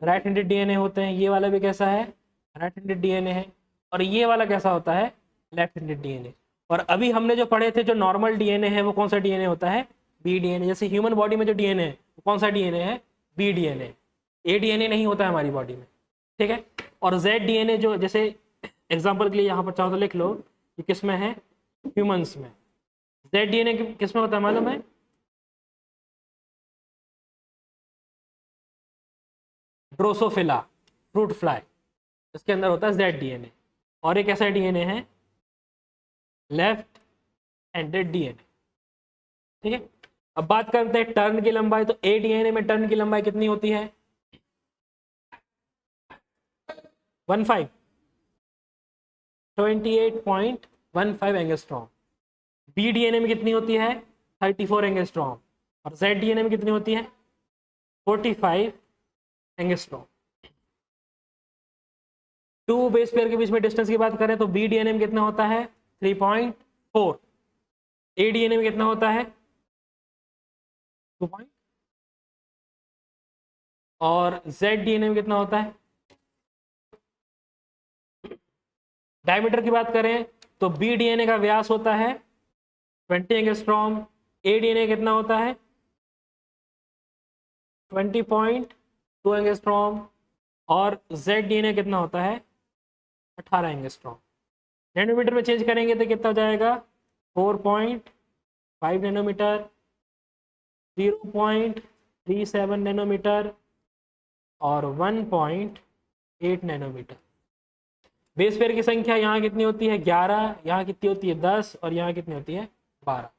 राइट हैंडेड डीएनए होते हैं। ये वाला भी कैसा है, राइट हैंडेड डीएनए है। और ये वाला कैसा होता है, लेफ्ट हैंडेड डीएनए। और अभी हमने जो पढ़े थे जो नॉर्मल डीएनए है वो कौन सा डीएनए होता है, बी डीएनए। जैसे ह्यूमन बॉडी में जो डीएनए है वो कौन सा डीएनए है, बी डीएनए। ए डीएनए नहीं होता है हमारी बॉडी में, ठीक है। और जेड डीएनए जो, जैसे एग्जांपल के लिए यहाँ पर चाहो तो लिख लो कि किस में है, ह्यूमंस में। जेड डीएनए किस में होता है मालूम है, ड्रोसोफिला फ्रूट फ्लाई, इसके अंदर होता है जेड डीएनए। और एक ऐसा डीएनए है लेफ्ट हैंडेड डीएनए, ठीक है। अब बात करते हैं टर्न की लंबाई। तो ए डीएनए में टर्न की लंबाई कितनी होती है, 15 28.15 एंगस्ट्रॉम। बी डीएनए में कितनी होती है, 34 एंगस्ट्रॉम। और जेड डीएनए में कितनी होती है, 45 एंगस्ट्रॉम। 2 बेस पेयर के बीच में डिस्टेंस की बात करें तो बी डीएनए में कितना होता है, 3.4। ए डीएनए में कितना होता है, 2 पॉइंट। और जेड डीएनए में कितना होता है, डायमीटर की बात करें तो बी डीएनए का व्यास होता है 20 एंगस्ट्रॉम। ए डीएनए कितना होता है, 20.2 एंगस्ट्रॉम। और जेड डीएनए कितना होता है, 18 एंगस्ट्रॉम। नैनोमीटर में चेंज करेंगे तो कितना हो जाएगा, 4.5 नैनोमीटर, 0.37 नैनोमीटर और 1.8 नैनोमीटर। बेस पेयर की संख्या यहाँ कितनी होती है, 11, यहाँ कितनी होती है, 10, और यहाँ कितनी होती है, 12,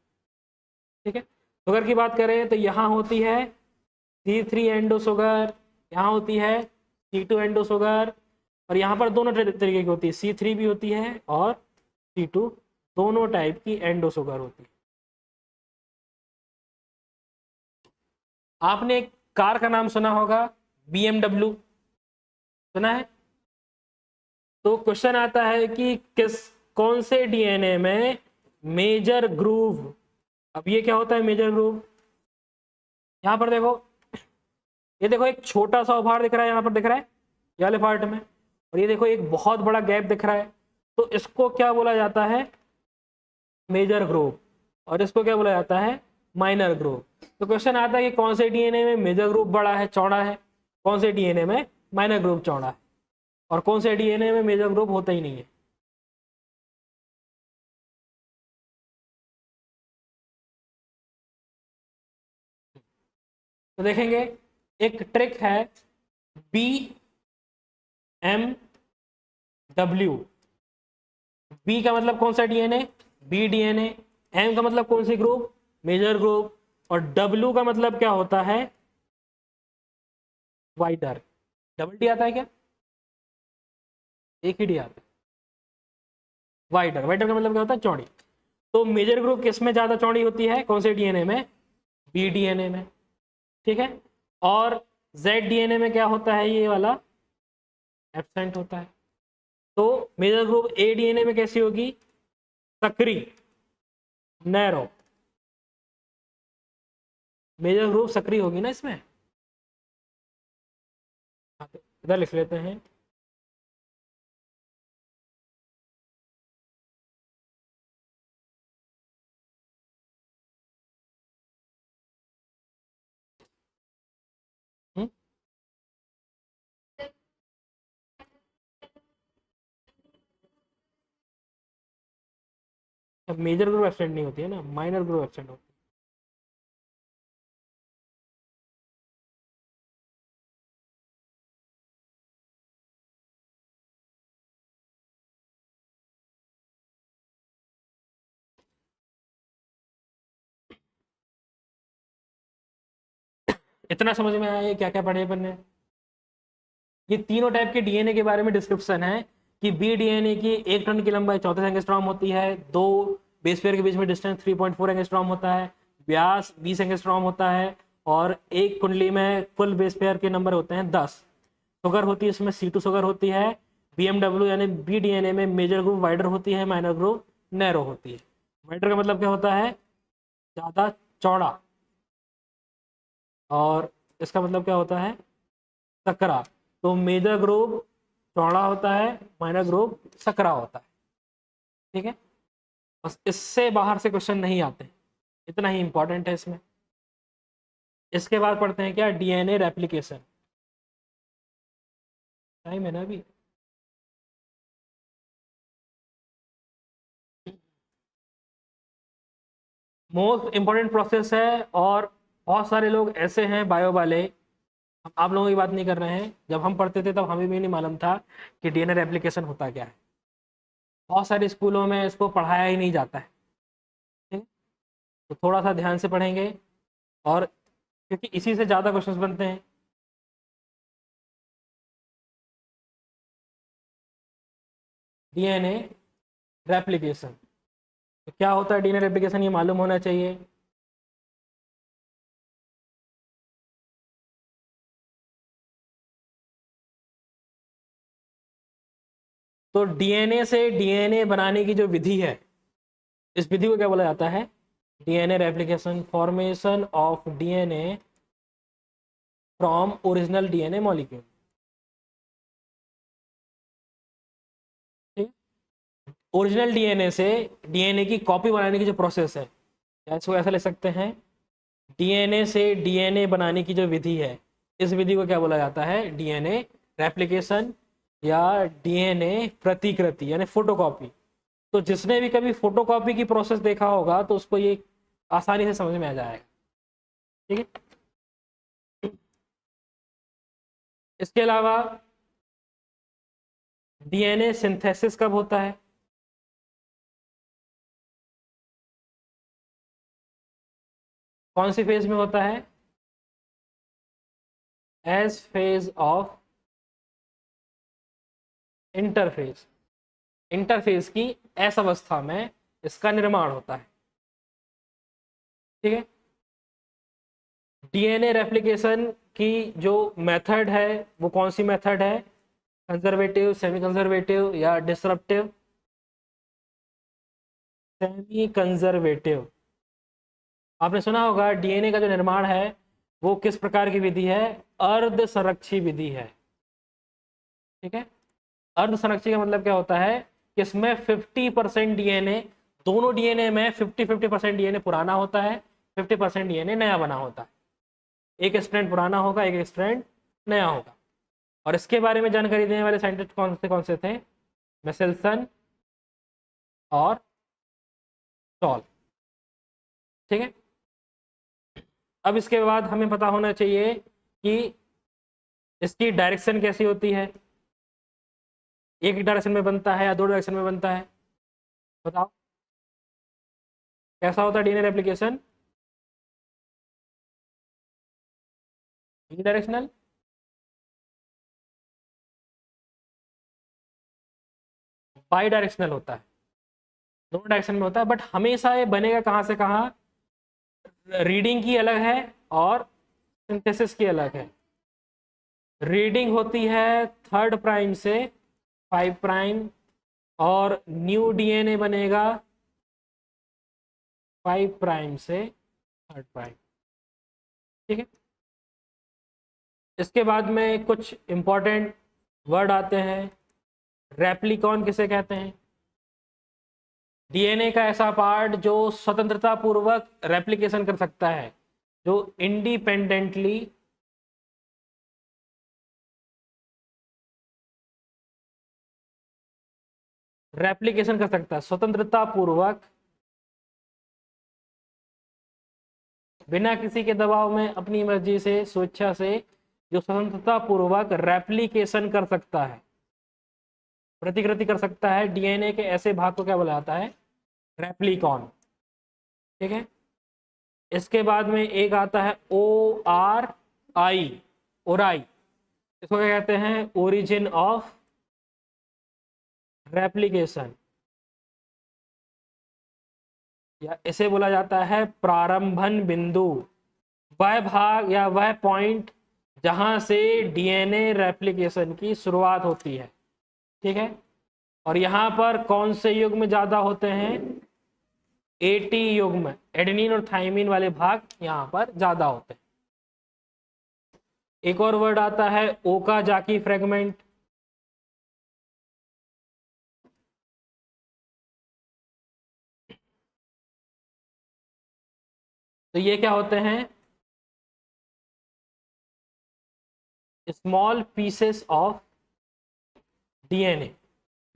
ठीक है। शुगर की बात करें तो यहाँ होती है C3 एंडो शुगर, यहाँ होती है C2 एंडो शुगर। और यहाँ पर दोनों तरीके की होती है, C3 भी होती है और C2, दोनों टाइप की एंडो शुगर होती है। आपने एक कार का नाम सुना होगा, BMW, सुना है। तो क्वेश्चन आता है कि कौन से डीएनए में मेजर ग्रूव। अब ये क्या होता है मेजर ग्रूव, यहाँ पर देखो, ये देखो एक छोटा सा उभार दिख रहा है, यहाँ पर दिख रहा है ये वाले पार्ट में। और ये देखो एक बहुत बड़ा गैप दिख रहा है, तो इसको क्या बोला जाता है, मेजर ग्रूव। और इसको क्या बोला जाता है, माइनर ग्रूव। तो क्वेश्चन आता है कि कौन से डीएनए में मेजर ग्रूव बड़ा है, चौड़ा है, कौन से डीएनए में माइनर ग्रूव चौड़ा है, और कौन से डीएनए में मेजर ग्रूव होता ही नहीं है। तो देखेंगे, एक ट्रिक है BMW। बी का मतलब कौन सा डीएनए, बी डीएनए। एम का मतलब कौन सी ग्रुप, मेजर ग्रुप। और डब्ल्यू का मतलब क्या होता है, वाइडर। डबल डी आता है क्या, एक ही डी आता है, वाइडर। वाइडर का मतलब क्या होता है, चौड़ी। तो मेजर ग्रुप किस में ज्यादा चौड़ी होती है, कौन से डीएनए में, बी डीएनए में, ठीक है। और जेड डीएनए में क्या होता है, ये वाला एब्सेंट होता है। तो मेजर ग्रुप ए डीएनए में कैसी होगी, सक्री, नैरो। मेजर ग्रुप सक्रिय होगी ना इसमें। इधर लिख लेते हैं, मेजर ग्रुप एब्सेंट नहीं होती है ना, माइनर ग्रुप एब्सेंट होती है। इतना समझ में आया, ये क्या क्या पढ़े अपन ने। ये तीनों टाइप के डीएनए के बारे में डिस्क्रिप्शन है कि बी डीएनए की एक टर्न की लंबाई 34 एंगस्ट्रॉम होती है, 2 बेस पेयर के बीच में डिस्टेंस 3.4 एंगस्ट्रॉम होता है, व्यास 20 एंगस्ट्रॉम होता है, और एक कुंडली में कुल बेस पेयर के नंबर होते हैं 10। शुगर होती है इसमें C2 शुगर होती है, BMW यानी बी डीएनए में मेजर ग्रुप वाइडर होती है, माइनर ग्रुप नैरो होती है। वाइडर का मतलब क्या होता है? ज़्यादा चौड़ा, और इसका मतलब क्या होता है? सकरा। तो मेजर ग्रुप चौड़ा होता है, माइनर ग्रुप सकरा होता है। ठीक है, बस इससे बाहर से क्वेश्चन नहीं आते, इतना ही इंपॉर्टेंट है इसमें। इसके बाद पढ़ते हैं क्या? DNA replication. टाइम है ना अभी? मोस्ट इंपॉर्टेंट प्रोसेस है, और बहुत सारे लोग ऐसे हैं बायो वाले, हम आप लोगों की बात नहीं कर रहे हैं, जब हम पढ़ते थे तब हमें भी नहीं मालूम था कि डीएनए रेप्लिकेशन होता क्या है। बहुत सारे स्कूलों में इसको पढ़ाया ही नहीं जाता है। ठीक है, तो थोड़ा सा ध्यान से पढ़ेंगे, और क्योंकि इसी से ज़्यादा क्वेश्चंस बनते हैं। डीएनए रेप्लिकेशन, तो क्या होता है डीएनए रेप्लिकेशन, ये मालूम होना चाहिए। तो डीएनए से डीएनए बनाने की जो विधि है, इस विधि को क्या बोला जाता है? DNA replication, formation of DNA from original DNA molecule. ठीक, ओरिजिनल डीएनए से डीएनए की कॉपी बनाने की जो प्रोसेस है, या इसको ऐसा लिख सकते हैं, डीएनए से डीएनए बनाने की जो विधि है, इस विधि को क्या बोला जाता है? डीएनए रेप्लिकेशन या डीएनए प्रतिकृति यानी फोटोकॉपी। तो जिसने भी कभी फोटोकॉपी की प्रोसेस देखा होगा तो उसको ये आसानी से समझ में आ जाएगा। ठीक है, इसके अलावा डीएनए सिंथेसिस कब होता है? कौन सी फेज में होता है? S phase of interphase. Interphase की एस अवस्था में इसका निर्माण होता है। ठीक है, डीएनए रेप्लिकेशन की जो मेथड है वो कौन सी मेथड है? कंजर्वेटिव, सेमी कंजर्वेटिव या डिसरप्टिव? Semi conservative. आपने सुना होगा डीएनए का जो निर्माण है वो किस प्रकार की विधि है? अर्ध संरक्षी विधि है। ठीक है, अर्ध संरक्षी का मतलब क्या होता है कि इसमें 50% डीएनए, दोनों डीएनए में 50-50% डीएनए पुराना होता है, 50% डीएनए नया बना होता है। एक स्ट्रैंड पुराना होगा, एक स्ट्रैंड नया होगा। और इसके बारे में जानकारी देने वाले साइंटिस्ट कौन से थे? मेसेल्सन और टॉल। ठीक है, अब इसके बाद हमें पता होना चाहिए कि इसकी डायरेक्शन कैसी होती है, एक डायरेक्शन में बनता है या दो डायरेक्शन में बनता है? बताओ कैसा होता है DNA replication? Unidirectional, by directional होता है, दोनों डायरेक्शन में होता है, बट हमेशा ये बनेगा कहाँ से कहाँ? रीडिंग की अलग है और सिंथेसिस की अलग है। रीडिंग होती है 3rd प्राइम से 5 प्राइम, और न्यू डीएनए बनेगा 5 प्राइम से 3rd प्राइम। ठीक है, इसके बाद में कुछ इंपॉर्टेंट वर्ड आते हैं। रेप्लिकॉन किसे कहते हैं? डीएनए का ऐसा पार्ट जो स्वतंत्रता पूर्वक रेप्लिकेशन कर सकता है, जो इंडिपेंडेंटली रेप्लिकेशन कर सकता है, स्वतंत्रता पूर्वक, बिना किसी के दबाव में, अपनी मर्जी से, स्वेच्छा से, जो स्वतंत्रता पूर्वक रेप्लिकेशन कर सकता है, प्रतिकृति कर सकता है, डीएनए के ऐसे भाग को क्या बोला जाता है? रेप्लिकॉन। ठीक है, इसके बाद में एक आता है ORI, ओराई, इसको क्या कहते हैं? ओरिजिन ऑफ रेप्लिकेशन, या इसे बोला जाता है प्रारंभन बिंदु, वह भाग या वह पॉइंट जहां से डीएनए रेप्लिकेशन की शुरुआत होती है। ठीक है। और यहाँ पर कौन से युग्म ज़्यादा होते हैं? एटी युग्म, एडेनिन और थाइमिन वाले भाग यहाँ पर ज़्यादा होते हैं। एक और वर्ड आता है ओकाजाकी फ्रेगमेंट। तो ये क्या होते हैं? Small pieces of DNA.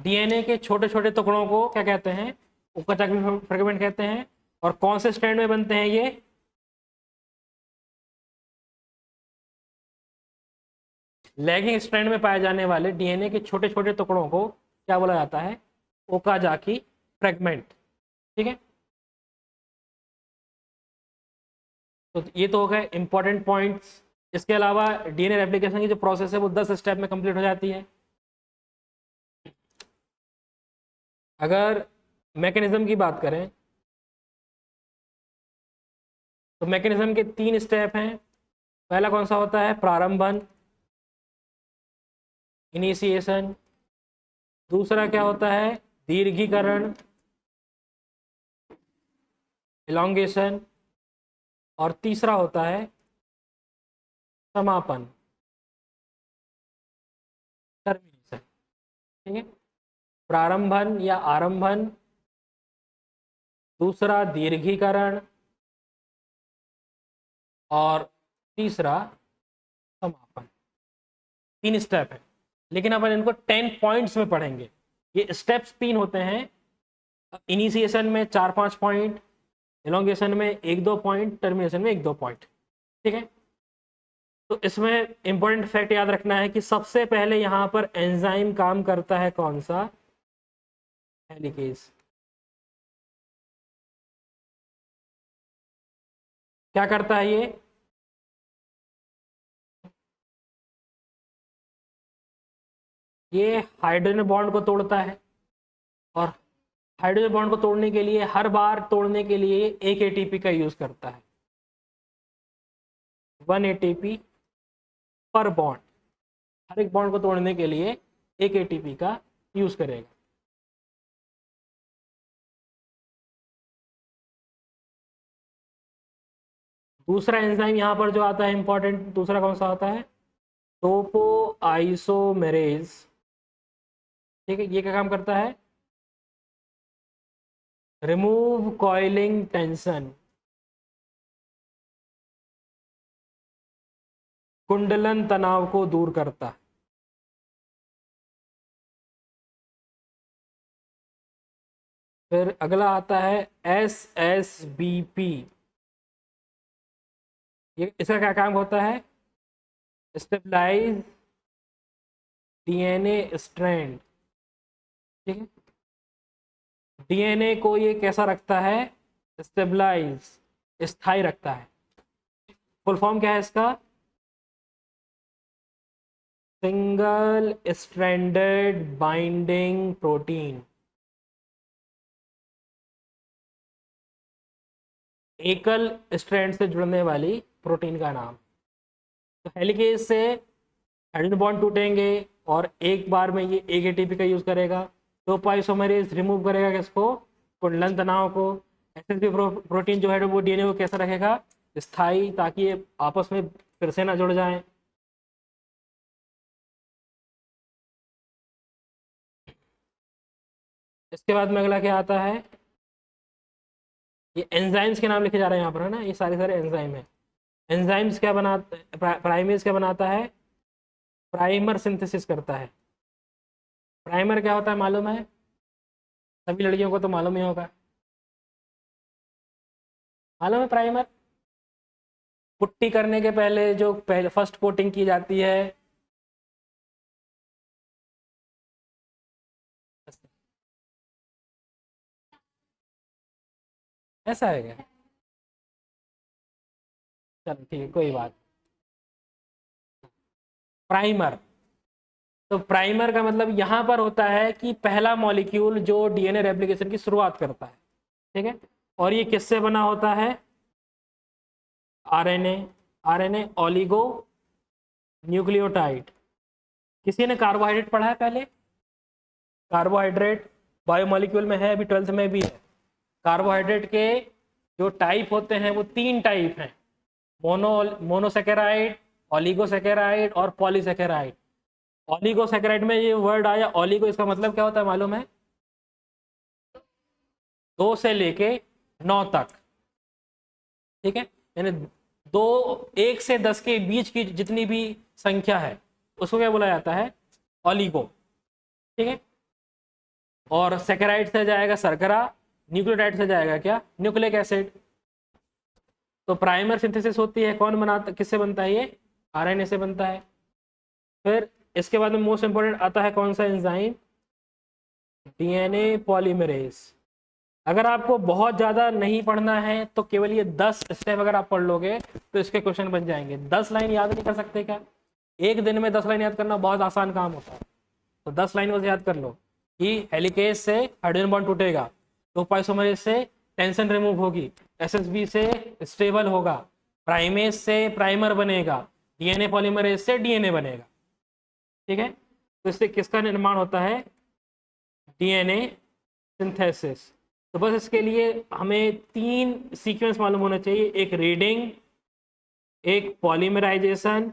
DNA के छोटे छोटे टुकड़ों को क्या कहते हैं? ओकाजाकी फ्रेगमेंट कहते हैं। और कौन से स्ट्रैंड में बनते हैं ये? लैगिंग स्ट्रैंड में पाए जाने वाले डीएनए के छोटे छोटे टुकड़ों को क्या बोला जाता है? Okazaki fragment. ठीक है। तो ये तो हो गए इंपॉर्टेंट पॉइंट्स। इसके अलावा डीएनए रेप्लिकेशन की जो प्रोसेस है वो 10 स्टेप में कंप्लीट हो जाती है। अगर मैकेनिज्म की बात करें तो मैकेनिज्म के 3 स्टेप हैं। पहला कौन सा होता है? प्रारंभन, इनिशिएशन। दूसरा क्या होता है? दीर्घीकरण, इलोंगेशन। और तीसरा होता है समापन, टर्मिनेशन। ठीक है। प्रारंभन या आरंभन, दूसरा दीर्घीकरण और तीसरा समापन। 3 स्टेप है, लेकिन अपन इनको 10 पॉइंट्स में पढ़ेंगे। ये स्टेप्स 3 होते हैं। इनिशिएशन में 4-5 पॉइंट, इलोंगेशन में 1-2 पॉइंट, टर्मिनेशन में 1-2 पॉइंट। ठीक है। तो इसमें इंपॉर्टेंट फैक्ट याद रखना है कि सबसे पहले यहाँ पर एंजाइम काम करता है कौन सा? हेलिकेज। क्या करता है ये हाइड्रोजन बॉन्ड को तोड़ता है। और हाइड्रोजन बॉन्ड को तोड़ने के लिए, हर बार तोड़ने के लिए एक एटीपी का यूज करता है। 1 एटीपी पर बॉन्ड। हर एक बॉन्ड को तोड़ने के लिए एक एटीपी का यूज करेगा। दूसरा एंजाइम यहाँ पर जो आता है इंपॉर्टेंट, दूसरा कौन सा आता है? टोपो आइसोमेरेज। ठीक है। ये क्या काम करता है? रिमूव कॉइलिंग टेंशन, कुंडलन तनाव को दूर करता है। फिर अगला आता है SSBP। ये इसका क्या काम होता है? Stabilize DNA strand. ठीक है। डीएनए को ये कैसा रखता है? स्टेबलाइज, स्थायी रखता है। फुल फॉर्म क्या है इसका? Single stranded binding protein. एकल स्ट्रैंड से जुड़ने वाली प्रोटीन का नाम। तो हेलिकेज से हाइड्रोजन बॉन्ड टूटेंगे और एक बार में ये एक एटीपी का यूज करेगा। टोपोआइसोमेरेज रिमूव करेगा किसको? कुंडलन तनाव को। एसएसबी प्रोटीन जो है वो डीएनए को कैसा रखेगा? स्थायी, ताकि ये आपस में फिर से ना जुड़ जाएं। इसके बाद में अगला क्या आता है? ये एंजाइम्स के नाम लिखे जा रहे हैं यहाँ पर, है ना। ये सारे सारे एंजाइम है। एंजाइम्स क्या बनाता, प्राइमेज क्या बनाता है? प्राइमर सिंथेसिस करता है। प्राइमर क्या होता है मालूम है? सभी लड़कियों को तो मालूम ही होगा। मालूम है प्राइमर? पुट्टी करने के पहले जो पहले फर्स्ट कोटिंग की जाती है। ऐसा है क्या? चलो ठीक है, कोई बात। प्राइमर, तो प्राइमर का मतलब यहाँ पर होता है कि पहला मॉलिक्यूल जो डीएनए रेप्लिकेशन की शुरुआत करता है। ठीक है। और ये किससे बना होता है? आरएनए। RNA oligo nucleotide. किसी ने कार्बोहाइड्रेट पढ़ा है पहले? कार्बोहाइड्रेट बायोमोलिक्यूल में है, अभी 12th में भी है। कार्बोहाइड्रेट के जो टाइप होते हैं वो 3 टाइप हैं, मोनोसेकेराइड, ओलिगोसेकेराइड और पॉलीसेकेराइड। ओलिगोसेकेराइड में ये वर्ड आया ओलिगो, इसका मतलब क्या होता है मालूम है? 2 से लेके 9 तक, ठीक है, यानी 1 से 10 के बीच की जितनी भी संख्या है उसको क्या बोला जाता है? ओलिगो, ठीक है। और सेकेराइड से जाएगा शर्करा, न्यूक्लियोटाइड से जाएगा क्या? Nucleic acid. तो प्राइमर सिंथेसिस होती है, कौन बनाता, किससे बनता है ये? आरएनए से बनता है। फिर इसके बाद में मोस्ट इंपॉर्टेंट आता है कौन सा एंजाइम? DNA polymerase. अगर आपको बहुत ज़्यादा नहीं पढ़ना है तो केवल ये 10 स्टेप अगर आप पढ़ लोगे तो इसके क्वेश्चन बन जाएंगे। 10 लाइन याद नहीं कर सकते क्या? एक दिन में 10 लाइन याद करना बहुत आसान काम होता है। तो 10 लाइन बस याद कर लो कि हेलिकेज से हाइड्रोजन बॉन्ड टूटेगा, तो पाइसोमरेज से टेंशन रिमूव होगी, एसएसबी से स्टेबल होगा, प्राइमेज से प्राइमर बनेगा, डीएनए पॉलीमरेज से डीएनए बनेगा, ठीक है। तो इससे किसका निर्माण होता है? DNA synthesis. तो बस इसके लिए हमें 3 सीक्वेंस मालूम होना चाहिए, एक रीडिंग, एक पॉलीमराइजेशन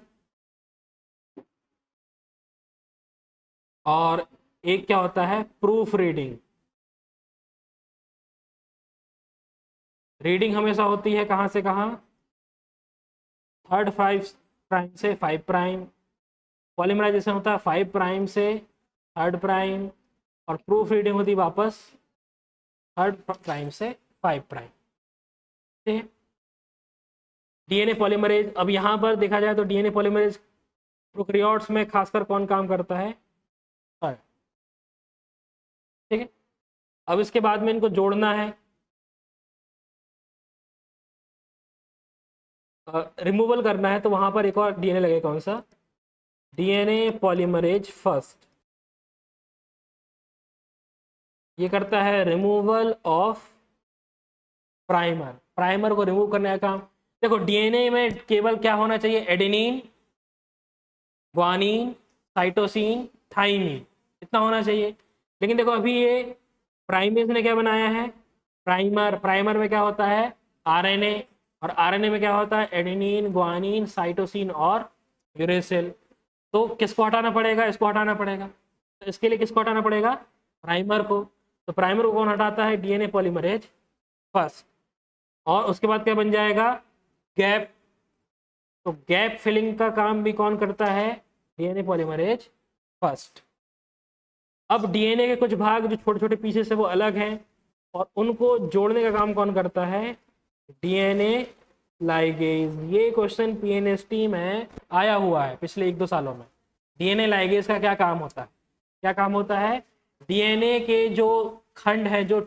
और एक क्या होता है? Proof reading. रीडिंग हमेशा होती है कहाँ से कहाँ? 3rd 5 प्राइम से 5 प्राइम। पॉलीमराइजेशन होता है 5 प्राइम से 3rd प्राइम। और प्रूफ रीडिंग होती है वापस 3rd प्राइम से 5 प्राइम, ठीक है। डीएनए पॉलीमरेज, अब यहाँ पर देखा जाए तो डीएनए पॉलीमरेज प्रोकैरियोट्स में खासकर कौन काम करता है? ठीक है। अब इसके बाद में इनको जोड़ना है, रिमूवल करना है, तो वहां पर एक और डीएनए लगेगा, कौन सा? DNA polymerase first. ये करता है रिमूवल ऑफ प्राइमर। प्राइमर को रिमूव करने का काम। देखो डीएनए में केवल क्या होना चाहिए? एडेनिन, ग्वानिन, साइटोसिन, थाइमिन, इतना होना चाहिए। लेकिन देखो अभी ये प्राइमेज ने क्या बनाया है? प्राइमर। प्राइमर में क्या होता है? आरएनए। और आरएनए में क्या होता है? एडेनिन, ग्वानिन, साइटोसिन और यूरेसिल। तो किसको हटाना पड़ेगा? इसको हटाना पड़ेगा। तो इसके लिए किसको हटाना पड़ेगा? प्राइमर को। तो प्राइमर को कौन हटाता है? DNA polymerase first. और उसके बाद क्या बन जाएगा? गैप। तो गैप फिलिंग का काम भी कौन करता है? DNA polymerase first. अब डीएनए के कुछ भाग जो छोटे छोटे पीसेस है वो अलग हैं, और उनको जोड़ने का काम कौन करता है? DNA ligase. ये क्वेश्चन पीएनएसटी में आया हुआ है पिछले 1-2 सालों में। डीएनए लाइगेज का क्या काम होता है? क्या काम होता है? डीएनए के जो खंड है जो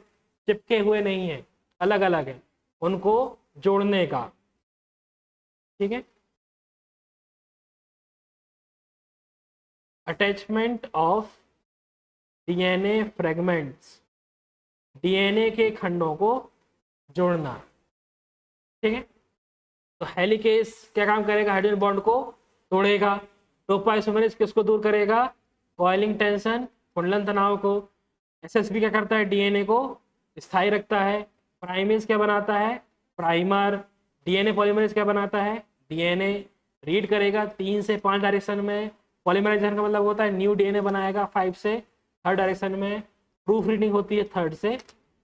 चिपके हुए नहीं है, अलग अलग है, उनको जोड़ने का, ठीक है। Attachment of DNA fragments, DNA के खंडों को जोड़ना, ठीक है। तो हेलिकेज क्या काम करेगा? हाइड्रोजन बॉन्ड को तोड़ेगा। टोपोआइसोमरेज किसको दूर करेगा? कॉइलिंग टेंशन, कुंडलन तनाव को। एसएसबी क्या करता है? डीएनए को स्थायी रखता है। प्राइमेज क्या बनाता है? प्राइमर। डीएनए पॉलीमरेज क्या बनाता है? डीएनए रीड करेगा 3 से 5 डायरेक्शन में। पॉलीमराइजेशन का मतलब होता है न्यू डीएनए बनाएगा 5 से 3rd डायरेक्शन में। प्रूफ रीडिंग होती है 3rd से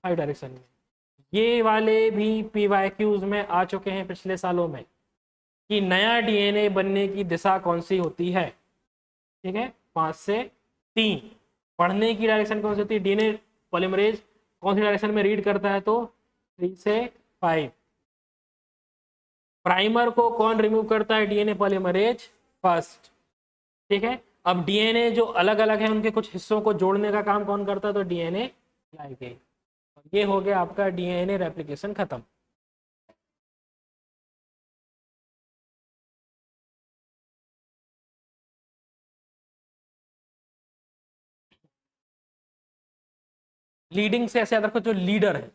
5 डायरेक्शन में। ये वाले भी पीवाईक्यूज में आ चुके हैं पिछले सालों में कि नया डीएनए बनने की दिशा कौन सी होती है, ठीक है। 5 से 3 पढ़ने की डायरेक्शन कौन सी होती है? डीएनए पॉलीमरेज कौन सी डायरेक्शन में रीड करता है? तो 3 से 5। प्राइमर को कौन रिमूव करता है? डीएनए पॉलीमरेज फर्स्ट, ठीक है। अब डीएनए जो अलग अलग है उनके कुछ हिस्सों को जोड़ने का काम कौन करता है? तो डीएनए लाइगेज। ये हो गया आपका डीएनए रेप्लिकेशन खत्म। लीडिंग से ऐसे याद रखो, जो लीडर है,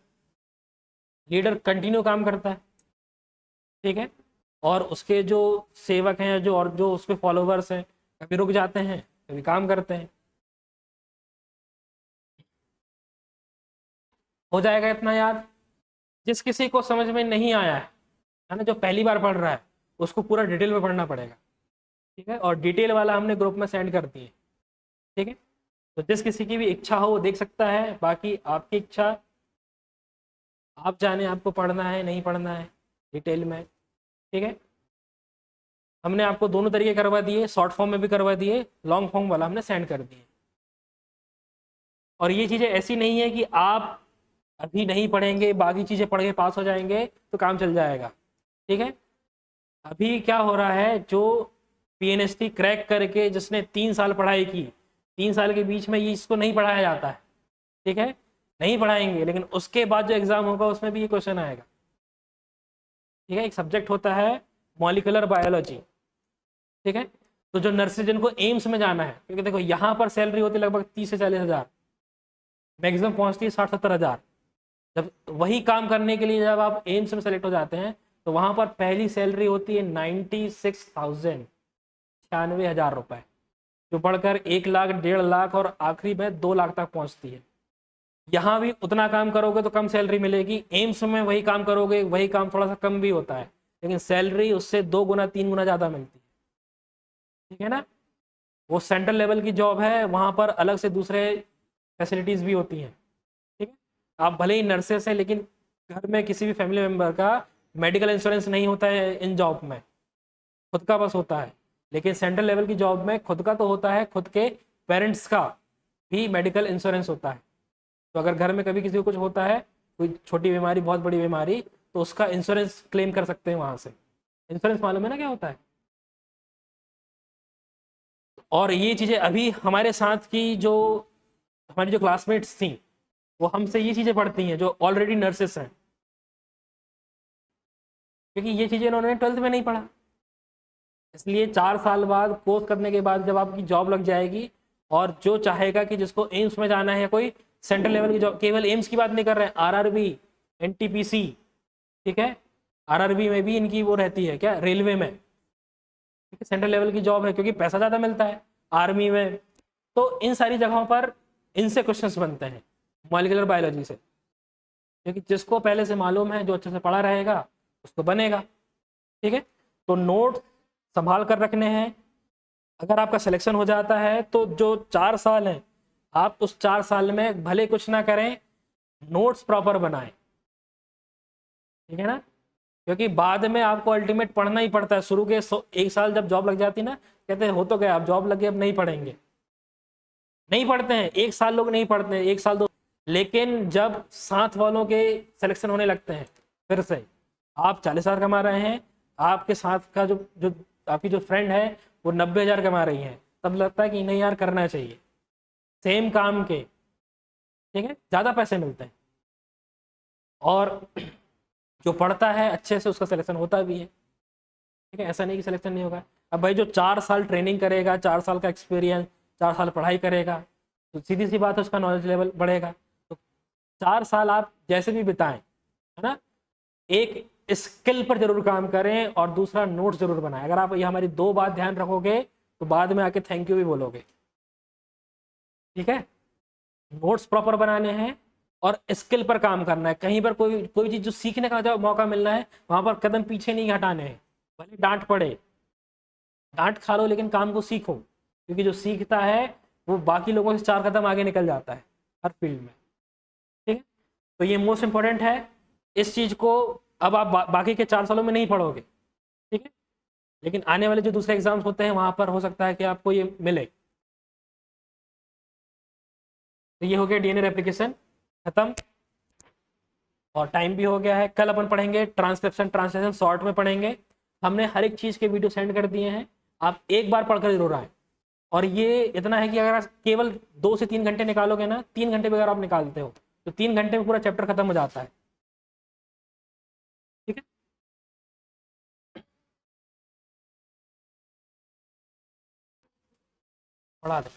लीडर कंटिन्यू काम करता है, ठीक है। और उसके जो सेवक हैं, जो और जो उसके फॉलोवर्स हैं, कभी रुक जाते हैं, कभी काम करते हैं। हो जाएगा इतना याद। जिस किसी को समझ में नहीं आया है ना, जो पहली बार पढ़ रहा है, उसको पूरा डिटेल में पढ़ना पड़ेगा, ठीक है। और डिटेल वाला हमने ग्रुप में सेंड कर दिए, ठीक है। तो जिस किसी की भी इच्छा हो वो देख सकता है, बाकी आपकी इच्छा, आप जाने आपको पढ़ना है नहीं पढ़ना है डिटेल में, ठीक है। हमने आपको दोनों तरीके करवा दिए, शॉर्ट फॉर्म में भी करवा दिए, लॉन्ग फॉर्म वाला हमने सेंड कर दिए। और ये चीज़ें ऐसी नहीं है कि आप अभी नहीं पढ़ेंगे बाकी चीज़ें पढ़ के पास हो जाएंगे तो काम चल जाएगा, ठीक है। अभी क्या हो रहा है, जो पीएनएसटी क्रैक करके जिसने 3 साल पढ़ाई की, 3 साल के बीच में ये इसको नहीं पढ़ाया जाता है, ठीक है, नहीं पढ़ाएंगे, लेकिन उसके बाद जो एग्जाम होगा उसमें भी ये क्वेश्चन आएगा, ठीक है। एक सब्जेक्ट होता है मॉलिकुलर बायोलॉजी, ठीक है। तो जो नर्सेज जिनको एम्स में जाना है, क्योंकि देखो यहाँ पर सैलरी होती है लगभग 30 से 40 हज़ार, मैक्सिमम पहुँचती है 60-70 हज़ार। जब वही काम करने के लिए जब आप एम्स में सेलेक्ट हो जाते हैं तो वहां पर पहली सैलरी होती है 96,000, 96,000 रुपए, जो बढ़कर 1 लाख, 1.5 लाख और आखिरी में 2 लाख तक पहुंचती है। यहाँ भी उतना काम करोगे तो कम सैलरी मिलेगी, एम्स में वही काम करोगे, वही काम थोड़ा सा कम भी होता है, लेकिन सैलरी उससे 2 गुना 3 गुना ज़्यादा मिलती है, ठीक है ना। वो सेंट्रल लेवल की जॉब है, वहाँ पर अलग से दूसरे फैसिलिटीज़ भी होती हैं, ठीक है। आप भले ही नर्सेस हैं, लेकिन घर में किसी भी फैमिली मेम्बर का मेडिकल इंश्योरेंस नहीं होता है इन जॉब में, खुद का बस होता है। लेकिन सेंट्रल लेवल की जॉब में खुद का तो होता है, खुद के पेरेंट्स का भी मेडिकल इंश्योरेंस होता है। तो अगर घर में कभी किसी को कुछ होता है, कोई छोटी बीमारी बहुत बड़ी बीमारी, तो उसका इंश्योरेंस क्लेम कर सकते हैं वहाँ से। इंश्योरेंस मालूम है ना क्या होता है। और ये चीज़ें अभी हमारे साथ की जो हमारी जो क्लासमेट्स थी, वो हमसे ये चीज़ें पढ़ती हैं जो ऑलरेडी नर्सेस हैं, क्योंकि ये चीज़ें इन्होंने 12th में नहीं पढ़ा। इसलिए 4 साल बाद कोर्स करने के बाद जब आपकी जॉब लग जाएगी, और जो चाहेगा कि जिसको एम्स में जाना है या कोई सेंट्रल लेवल की जॉब, केवल एम्स की बात नहीं कर रहे हैं, आरआरबी, एनटीपीसी, ठीक है, आरआरबी में भी इनकी वो रहती है क्या, रेलवे में, ठीक है, सेंट्रल लेवल की जॉब है क्योंकि पैसा ज़्यादा मिलता है, आर्मी में। तो इन सारी जगहों पर इनसे क्वेश्चंस बनते हैं, मॉलिक्यूलर बायोलॉजी से, क्योंकि जिसको पहले से मालूम है, जो अच्छे से पढ़ा रहेगा उसको बनेगा, ठीक है। तो नोट संभाल कर रखने हैं। अगर आपका सिलेक्शन हो जाता है तो जो 4 साल हैं, आप उस 4 साल में भले कुछ ना करें, नोट्स प्रॉपर बनाएं, ठीक है ना। क्योंकि बाद में आपको अल्टीमेट पढ़ना ही पड़ता है। शुरू के 1 साल जब जॉब लग जाती ना, कहते हैं हो तो गया, अब जॉब लग गई, अब नहीं पढ़ेंगे, नहीं पढ़ते हैं 1 साल, लोग नहीं पढ़ते हैं 1 साल 2, लेकिन जब साथ वालों के सिलेक्शन होने लगते हैं, फिर से आप 40 हज़ार कमा रहे हैं, आपके साथ का जो जो आपकी जो फ्रेंड है वो 90 हज़ार कमा रही है, तब लगता है कि नहीं यार करना चाहिए, सेम काम के, ठीक है, ज़्यादा पैसे मिलते हैं, और जो पढ़ता है अच्छे से उसका सिलेक्शन होता भी है, ठीक है, ऐसा नहीं कि सिलेक्शन नहीं होगा। अब भाई जो 4 साल ट्रेनिंग करेगा, 4 साल का एक्सपीरियंस, 4 साल पढ़ाई करेगा, तो सीधी सी बात है उसका नॉलेज लेवल बढ़ेगा। तो 4 साल आप जैसे भी बिताएं, है ना, एक स्किल पर जरूर काम करें और दूसरा नोट्स जरूर बनाएं। अगर आप ये हमारी 2 बात ध्यान रखोगे तो बाद में आके थैंक यू भी बोलोगे, ठीक है। नोट्स प्रॉपर बनाने हैं और स्किल पर काम करना है। कहीं पर कोई कोई चीज़ जो सीखने का जब मौका मिलना है, वहां पर कदम पीछे नहीं हटाने हैं, भले डांट पड़े, डांट खा लो, लेकिन काम को सीखो, क्योंकि जो सीखता है वो बाकी लोगों से 4 कदम आगे निकल जाता है हर फील्ड में, ठीक है। तो ये मोस्ट इंपॉर्टेंट है। इस चीज़ को अब आप बाकी के 4 सालों में नहीं पढ़ोगे, ठीक है, लेकिन आने वाले जो दूसरे एग्जाम्स होते हैं वहां पर हो सकता है कि आपको ये मिले। तो ये हो गया डीएनए रेप्लिकेशन खत्म, और टाइम भी हो गया है। कल अपन पढ़ेंगे ट्रांसक्रिप्शन ट्रांसलेशन, शॉर्ट में पढ़ेंगे। हमने हर एक चीज़ के वीडियो सेंड कर दिए हैं, आप एक बार पढ़कर जरूर आए। और ये इतना है कि अगर आप केवल 2 से 3 घंटे निकालोगे ना, 3 घंटे भी अगर आप निकालते हो तो 3 घंटे में पूरा चैप्टर खत्म हो जाता है, ठीक है। पढ़ा दे।